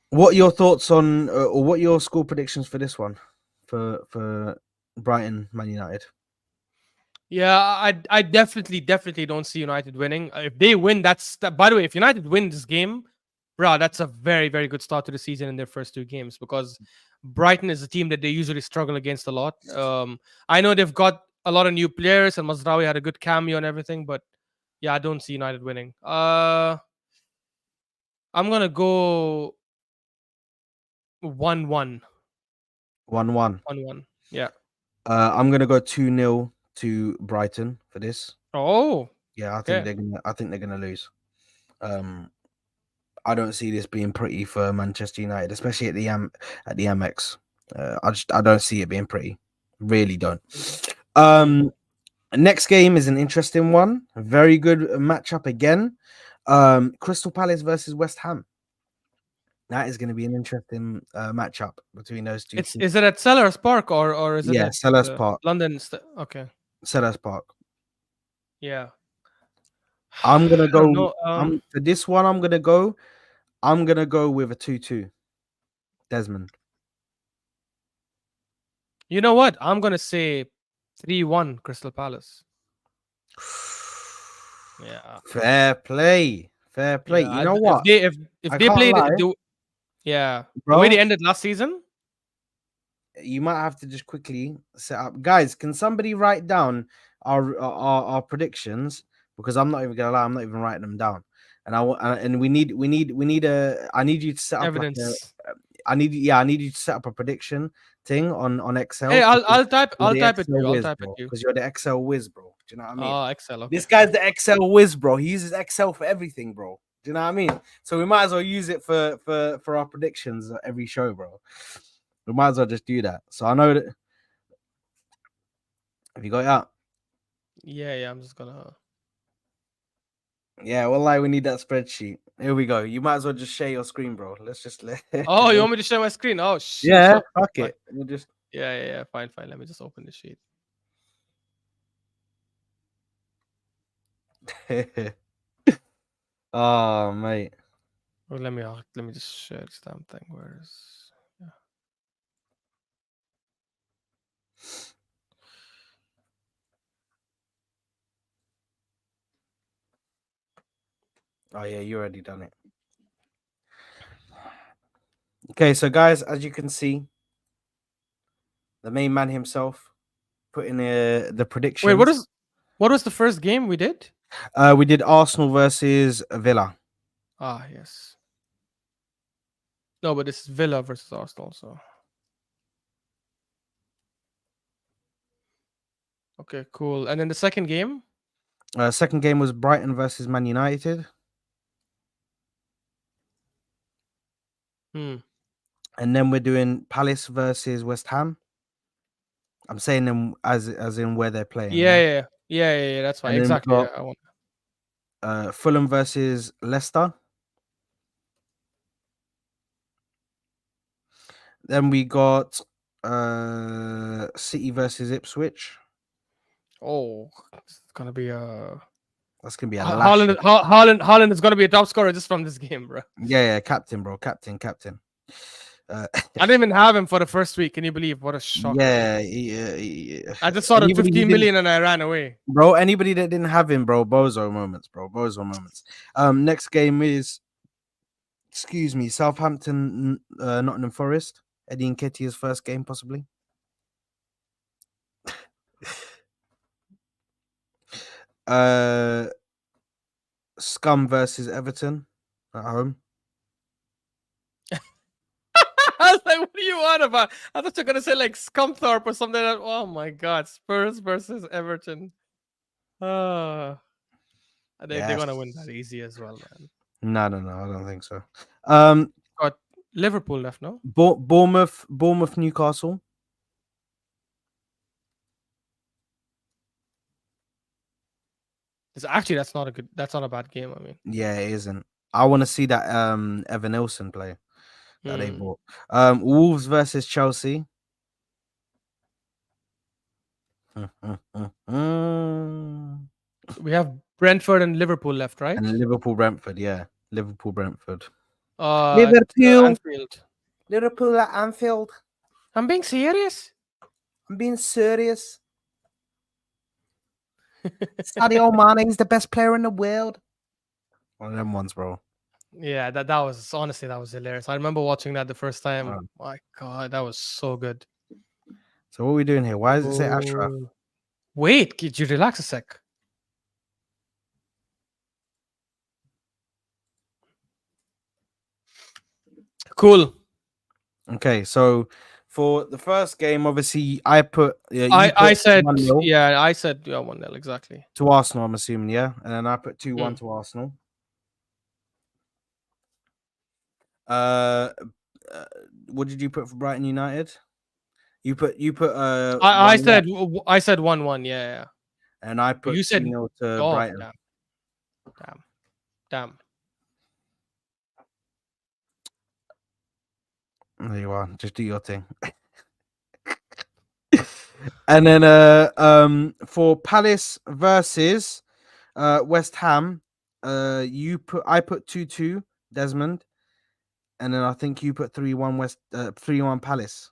what are your thoughts on, or what are your score predictions for this one, for Brighton Man United? Yeah, I definitely don't see United winning. If they win, that's that. By the way, if United win this game, bro, that's a very very good start to the season in their first two games because Brighton is a team that they usually struggle against a lot. I know they've got a lot of new players and Mazraoui had a good cameo and everything, but yeah, I don't see United winning. I'm gonna go 1-1. 1-1. 1-1. Yeah. I'm gonna go 2-0 to Brighton for this. Oh, Yeah, okay. I think they're gonna lose. Um, I don't see this being pretty for Manchester United, especially at the Amex. I don't see it being pretty. Really don't. Mm. Um, Next game is an interesting one. A very good matchup again. Crystal Palace versus West Ham. That is going to be an interesting matchup between those two It's teams. is it at Sellers Park or is it Yeah, at Selhurst Park. London? Okay. Selhurst Park. Yeah. I'm gonna I don't go. know. For this one. I'm gonna go. I'm gonna go with a 2-2. Desmond. You know what? I'm gonna say 3-1 Crystal Palace. Yeah. Fair play. Fair play. Yeah. You know If what? they if I they can't played lie, yeah, the way they bro. ended last season. you might have to just quickly set up. Guys, can somebody write down our predictions? Because I'm not even gonna lie, I'm not even writing them down. And I want, and we need a. I need you to set up like a. Evidence. I need you to set up a prediction thing on Hey, Excel I'll because I'll type you're I'll the type it to Excel you. I'll whiz, type it bro. to you. Because you're the Excel whiz, bro. Do you know what I mean? Oh, Excel. This Okay. guy's the Excel whiz, bro. He uses Excel for everything, bro. Do you know what I mean? So we might as well use it for our predictions at every show, bro. We might as well just do that. So I know that. Have you got it out? Yeah. I'm just gonna. Yeah, well, like we need that spreadsheet. Here we go. You might as well just share your screen, bro. Let's just let. Oh, you want me to share my screen? Oh, Yeah, shit. fuck Fine. it. We'll just. Yeah. Fine. Let me just open the sheet. Oh, mate. Or let me just share this damn thing. Where's yeah. Oh yeah, you already done it. Okay, so guys, as you can see, the main man himself put in the Wait, predictions. what was the first game we did? We did Arsenal versus Villa. Ah, yes. No, but this is Villa versus Arsenal. So okay, cool. And then the second game. Second game was Brighton versus Man United, Hmm. and then we're doing Palace versus West Ham. I'm saying them as in where they're playing, yeah. Yeah. That's fine. And then we Exactly. got Yeah. I want. Fulham versus Leicester. Then we got City versus Ipswich. Oh, it's gonna be a That's gonna be a lasher. Haaland is gonna be a top scorer just from this game, bro. Yeah, captain, bro, captain. Uh, I didn't even have him for the first week. Can you believe? What a shocker, bro. yeah, I just saw the anybody who 15 didn't, million and I ran away. bro. Anybody that didn't have him, bro, bozo moments, bro, bozo moments. Next game is, excuse me, Southampton, Nottingham Forest. Eddie Nketiah's first game, possibly. Uh, Scum versus Everton at home. I was like, what are you on about? I thought you were gonna say like Scumthorpe or something. Oh my god, Spurs versus Everton. Uh they're Yes. gonna win that easy as well, man. No, I don't think so. Um, Got Liverpool left, no? Bournemouth, Newcastle. That's not a bad game. I mean, Yeah, it isn't. I want to see that Evan Nilsson play that they hmm. bought. Wolves versus Chelsea. And We have Brentford and Liverpool left, right? Liverpool Brentford, yeah. Liverpool Brentford. At Liverpool. Anfield. Liverpool at Anfield. I'm being serious. I'm being serious. Sadio Mane is the best player in the world. One of them ones, bro. Yeah, that was honestly that was hilarious. I remember watching that the first time. Um, My God, that was so good. so what are we doing here? Why does it say Ashraf? Oh, wait, could you relax a sec? Cool. Okay, so for the first game, obviously, I put you I put said 1-0 yeah. I said yeah 1-0 exactly. to Arsenal. I'm assuming, yeah, and then I put 2-1 Hmm. to Arsenal. Uh, uh, what did you put for Brighton United? You put I 1-1, said I said 1-1. Yeah. and I But you put said 2-0 to oh Brighton. damn. There you are. Just do your thing. And then for Palace versus West Ham, I put 2-2 Desmond, and then I think you put 3-1 3-1 Palace.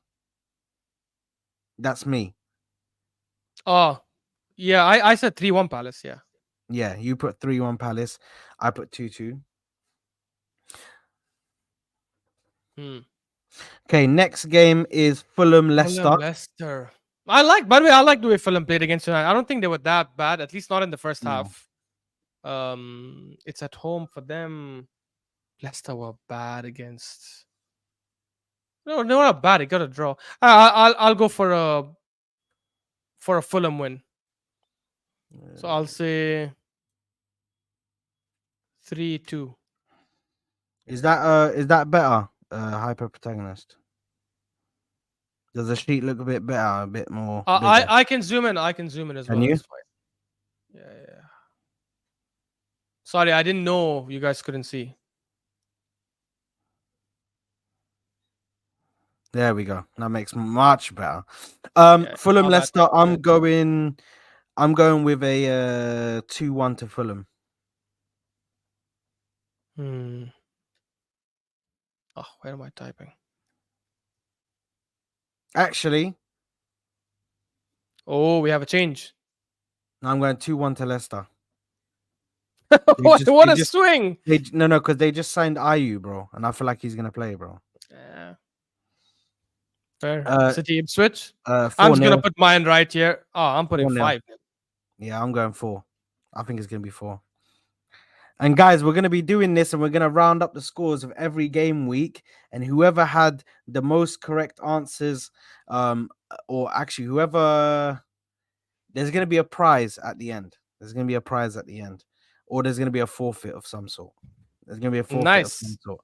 That's me. Oh yeah. I said 3-1 Palace. Yeah. Yeah, you put 3-1 Palace. I put 2-2. Hmm. Okay, next game is Fulham Leicester. Fulham, Leicester. I like, by the way, I like the way Fulham played against United. I don't think they were that bad, at least not in the first No. half. It's at home for them. Leicester were bad against. No, they were not bad. They got a draw. I'll go for a Fulham win. So I'll say 3-2. Is that better? Hyper protagonist. Does the sheet look a bit better, a bit more bigger? I can zoom in. I can zoom in as Can well. you? It's fine. Yeah, yeah, yeah. Sorry, I didn't know you guys couldn't see. There we go. That makes much better. Yeah, Fulham my bad. Leicester. My bad. I'm going with a 2-1 to Fulham. Hmm. Oh, where am I typing? Actually, Oh, we have a change. I'm going 2-1 to Leicester. What a swing! No, because they just signed Ayu, bro, and I feel like he's gonna play, bro. Yeah, fair. Uh, City Ipswich. I'm four just gonna nil, put mine right here. Oh, I'm putting 4-0. 5. Yeah, I'm going 4. I think it's gonna be 4. And guys, we're gonna be doing this, and we're gonna round up the scores of every game week, and whoever had the most correct answers, or actually whoever, there's gonna be a prize at the end. There's gonna be a prize at the end, or there's gonna be a forfeit of some sort. There's gonna be a forfeit of some Nice. sort,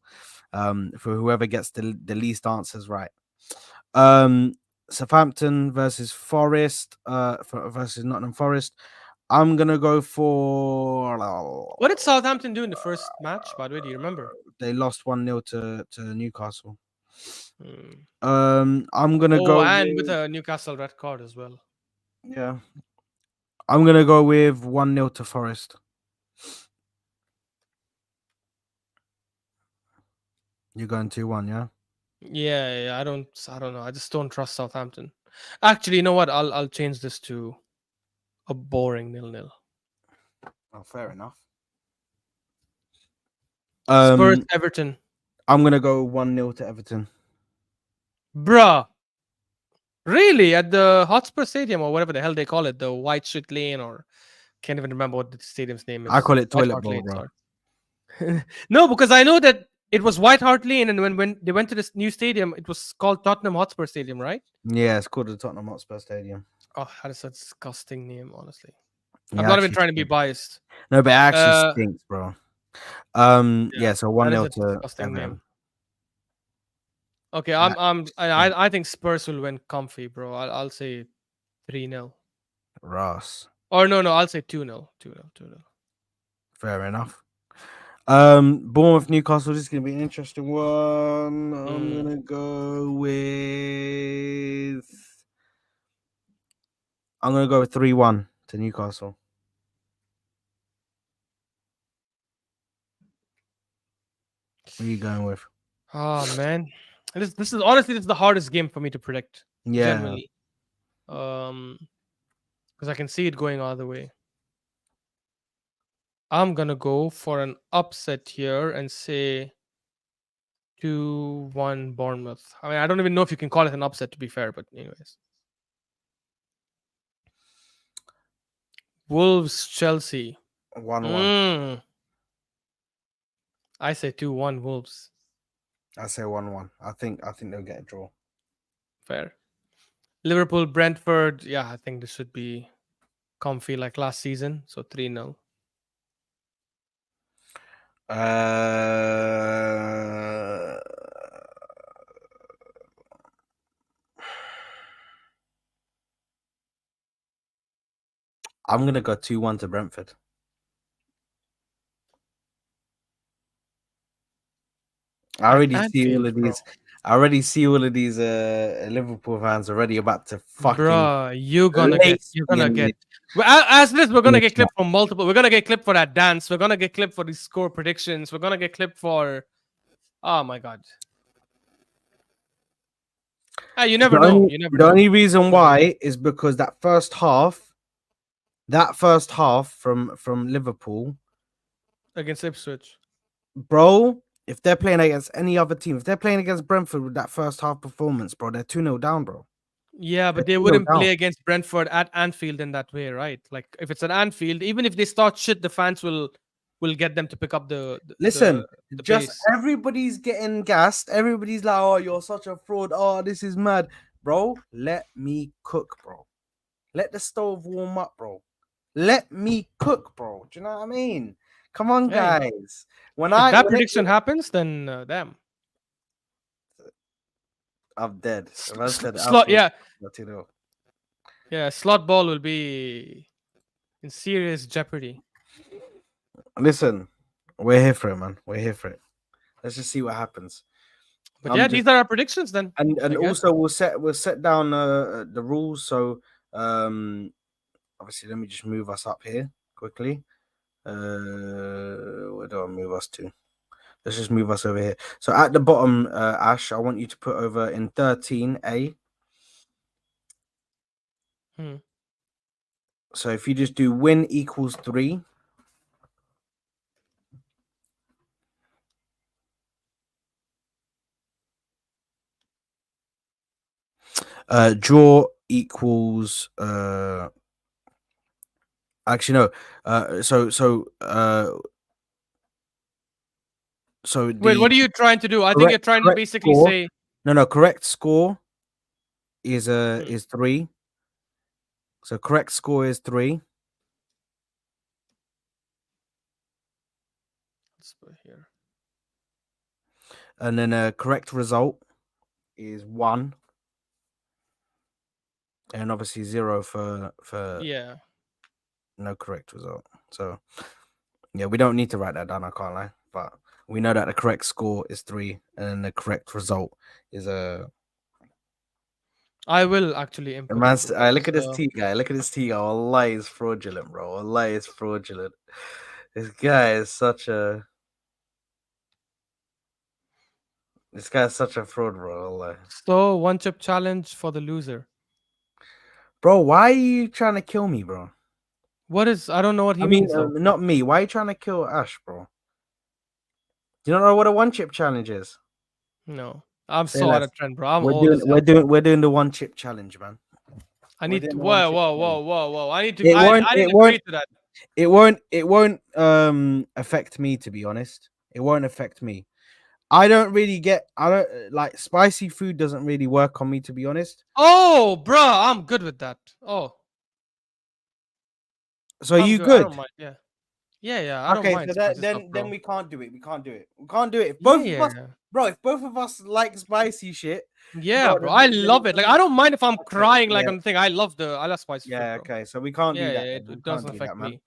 for whoever gets the least answers right. Um, Southampton versus Forest, versus Nottingham Forest. I'm gonna go for. What did Southampton do in the first match? By the way, do you remember? They lost 1-0 to Newcastle. Hmm. I'm gonna Oh, go and with with, a Newcastle red card as well. yeah. I'm gonna go with 1-0 to Forest. You're going 2-1, yeah. Yeah, yeah, I don't know. I just don't trust Southampton. Actually, you know what? I'll change this to a boring 0-0. Oh, fair enough. Spurs Um, Everton. I'm gonna go 1-0 to Everton. Bruh. Really? At the Hotspur Stadium or whatever the hell they call it, the White Shit Lane, or can't even remember what the stadium's name I is. call it White toilet Hart bowl, Lane, bro. sorry. No, because I know that it was White Hart Lane, and when they went to this new stadium, it was called Tottenham Hotspur Stadium, right? Yeah, it's called the Tottenham Hotspur Stadium. Oh, that is a disgusting name, honestly. I'm Yeah, not even actually trying to be stinks. biased. No, but it actually Uh, stinks, bro. yeah, Yeah, so that is 1-0 a to disgusting name. Everton. Okay, Uh, I think Spurs will win comfy, bro. I'll say 3-0. Ross. Or no, I'll say 2-0. 2-0. 2-0. Fair enough. Bournemouth Newcastle. This is gonna be an interesting one. I'm Mm. gonna go with. I'm gonna go with 3-1 to Newcastle. What are you going with? Oh man. This is honestly this is the hardest game for me to predict, Yeah, genuinely. Because I can see it going all the way. I'm gonna go for an upset here and say 2-1 Bournemouth. I mean, I don't even know if you can call it an upset, to be fair, but anyways. Wolves Chelsea. 1-1. Mm, I say 2-1 Wolves. I say 1-1. I think they'll get a draw. Fair. Liverpool Brentford. Yeah, I think this should be comfy like last season. So 3-0. Uh, I'm gonna go 2-1 to Brentford. I At already see all Anfield, of bro. these. I already see all of these Liverpool fans already about to fucking Bruh, lace you're me gonna in get. the, Well, as this, we're in gonna the get chat. clipped for multiple. We're gonna get clipped for that dance. We're gonna get clipped for these score predictions. We're gonna get clipped for. Oh my god. Ah, you never The know. only You never the know. only reason Never know. why is because that first half from Liverpool, Against Ipswich. bro, If they're playing against any other team, if they're playing against Brentford with that first half performance, bro, they're 2-0 down, bro. Yeah, They're but they 2-0 wouldn't down. play against Brentford at Anfield in that way, right? Like if it's at Anfield, even if they start shit, the fans will get them to pick up Listen, the just pace. everybody's getting gassed. Everybody's like, oh, you're such a fraud. Oh, this is mad. Bro, let me cook, bro. Let the stove warm up, bro. Let me cook, bro. Do you know what I mean? Come on, Hey, guys. if that When it, prediction happens, then damn. I'm dead. The man said Slot, Apple. yeah, You know. yeah, slot ball will be in serious jeopardy. Listen, we're here for it, man. We're here for it. Let's just see what happens. But I'm yeah, just these are our predictions then, and I guess. also we'll set down the rules. So obviously, let me just move us up here quickly. Where do I move us to? Let's just move us over here. So at the bottom, Ash, I want you to put over in 13A. Hmm. So if you just do win equals 3, draw equals actually no. So Wait, the what are you trying to do? I think you're correct trying to correct basically score. say. No, correct score Hmm, is 3. So correct score is 3, let's put here. and then a correct result is 1, and obviously 0 for Yeah, no correct result. So yeah, we don't need to write that down. I can't lie, but we know that the correct score is 3, and then the correct result is a. I will actually input Man, it because look at this T guy. Look at this T guy. Allah is fraudulent, bro. Allah is fraudulent. This guy is such a. This guy is such a fraud, bro. Allah. so one chip challenge for the loser. Bro, why are you trying to kill me, bro? What is? I don't know what I he mean, means though. not me. Why are you trying to kill Ash, bro? Do you not know what a one chip challenge is? No, I'm Say so out less. of trend, bro. I'm old as hell. We're doing the one chip challenge, man. I We're need to. doing the one Whoa, chip whoa, challenge. whoa, whoa, whoa. I need to. It won't. I It didn't won't. agree to that. It won't affect me, to be honest. It won't affect me. I don't really get. I don't like spicy food. Doesn't really work on me, to be honest. Oh, bro, I'm good with that. Oh, So are I'm you good. I good? don't mind. Yeah, yeah, yeah. I don't Okay, mind so that spicy stuff, then bro. we can't do it. We can't do it. We can't do it. If Yeah, both of us, yeah, bro, if both of us like spicy shit, yeah, bro, bro. I then love it. Like I don't mind if I'm okay, crying like yeah, on the thing. I love spicy food, yeah, bro. okay. So we can't Yeah, do that. yeah. Then. We It can't doesn't do that, affect man. me.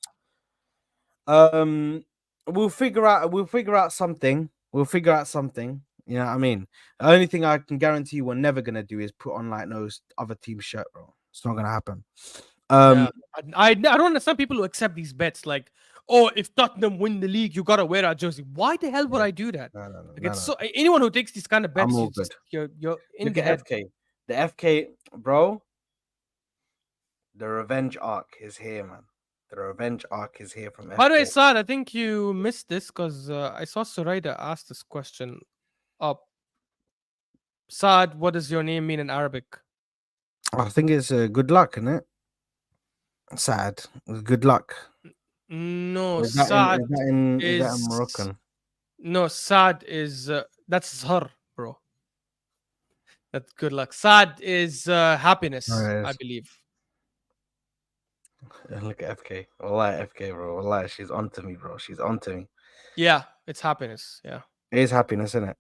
Um, we'll figure out something. We'll figure out something. You know what I mean? The only thing I can guarantee you we're never gonna do is put on like those other team shirt, bro. It's not gonna happen. Um, Yeah, I don't understand people who accept these bets. Like, oh, if Tottenham win the league, you gotta wear our jersey. Why the hell would yeah, I do that? Like, it's no. so anyone who takes these kind of I'm bets, all good. you're in Look the at head. FK. The FK, bro. The revenge arc is here, man. The revenge arc is here from By the way, FK. Saad, I think you missed this because I saw Suraida ask this question up. Saad, what does your name mean in Arabic? I think it's good luck, isn't it? Sad. Good luck. No, Or Saad is that in is Moroccan? no Saad is that's Zhar, bro. That's good luck. Saad is happiness, Oh, I yes. believe. Look at FK. Wallah, FK, bro. Wallah, she's onto me, bro. She's onto me. Yeah, it's happiness. Yeah. It is happiness, isn't it?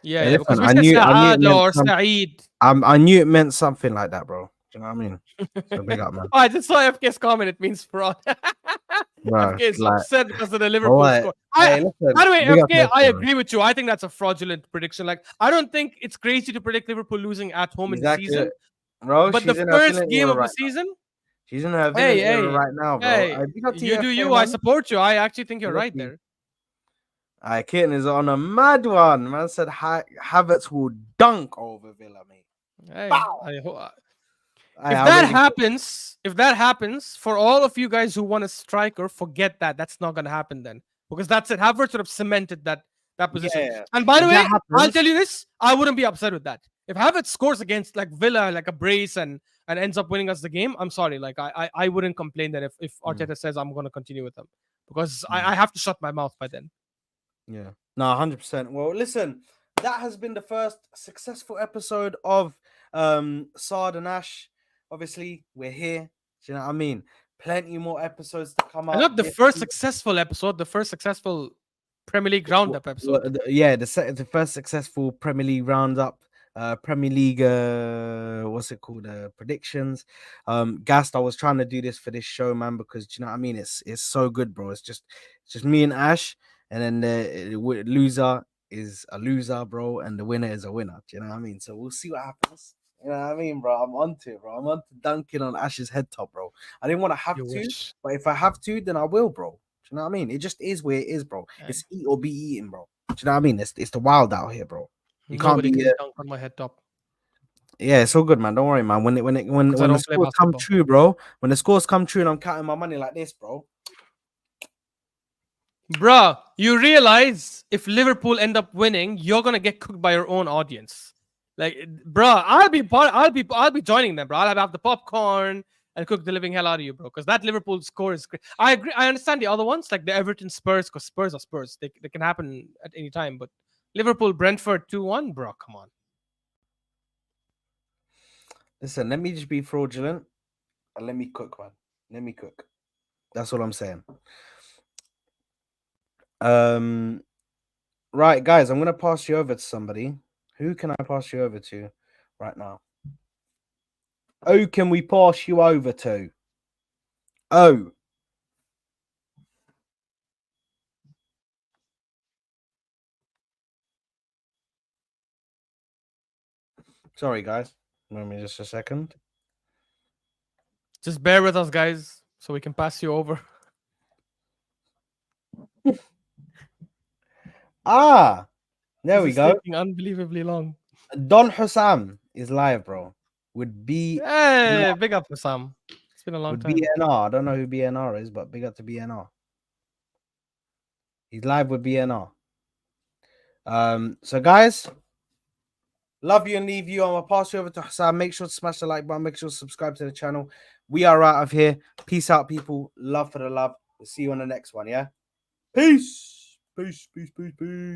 Yeah, Hey, yeah, because listen, we say I knew it Saad meant or some. Saeed. I knew it meant something like that, bro. Do you know what I mean? So big up, man. Oh, I just saw FK's comment. It means fraud. Bro, FK is like, upset because of the Liverpool wallah. score. Hey, listen, By the way, big up FK, I FK, man. agree with you. I think that's a fraudulent prediction. Like, I don't think it's crazy to predict Liverpool losing at home in the Exactly, season. bro. But the She's in her first villain game era of the right now. season, She's in her villain hey, era hey, right now, bro. hey, I big up to you, you do FK, you. I man. support you. I actually think you're Big up right to you. there. Kitten is on a mad one. Man said Havertz will dunk over Villa, mate. Hey, Bow. if I that really, happens, for all of you guys who want a striker, forget that. That's not gonna happen then, because that's it. Havertz would have cemented that that position. Yeah. And by the If way, that I'll happens, tell you this: I wouldn't be upset with that. If Havertz scores against like Villa, like a brace, and ends up winning us the game, I'm sorry. Like I wouldn't complain that if mm, Arteta says I'm going to continue with them, because mm, I have to shut my mouth by then. yeah. No, 100%. Well, listen, that has been the first successful episode of Saad and Ash. Obviously, we're here. Do you know what I mean? Plenty more episodes to come And up not the this first week. successful episode, the first successful Premier League roundup episode. Yeah, the first successful Premier League roundup, Premier League, what's it called? Predictions. Gast, I was trying to do this for this show, man, because do you know what I mean? It's so good, bro. It's just me and Ash, and then the loser is a loser, bro, and the winner is a winner. Do you know what I mean? So we'll see what happens. You know what I mean, bro? I'm onto it, bro. I'm onto dunking on Ash's head top, bro. I didn't want to have You to, wish. but if I have to, then I will, bro. Do you know what I mean? It just is where it is, bro. And It's eat or be eaten, bro. Do you know what I mean? It's the wild out here, bro. You can't nobody be. can dunk on my head top Yeah, it's all good, man. Don't worry, man. because I When the don't play scores come basketball. true, bro. When the scores come true, and I'm counting my money like this, bro. Bruh, you realize if Liverpool end up winning, you're gonna get cooked by your own audience. Like, bruh, I'll be joining them, bro. I'll have the popcorn and cook the living hell out of you, bro. Because that Liverpool score is great. I agree. I understand the other ones, like the Everton Spurs, because Spurs are Spurs. They can happen at any time. But Liverpool Brentford 2-1, bro. Come on. Listen, let me just be fraudulent and let me cook, man. Let me cook. That's all I'm saying. Um, right, guys, I'm gonna pass you over to somebody. Who can I pass you over to right now? Who can we pass you over to? Oh, sorry, guys. Give me just a second. Just bear with us, guys, so we can pass you over. Ah, there This we is go. taking unbelievably long. Don Hussam is live, bro. Would be Hey, big up for Sam. It's been a long would time. BNR. I don't know who BNR is, but big up to BNR. He's live with BNR. So guys, love you and leave you. I'm gonna pass you over to Hassan. Make sure to smash the like button. Make sure to subscribe to the channel. We are out of here. Peace out, people. Love for the love. We'll see you on the next one. Yeah. Peace. Peace. Peace. Peace. Peace.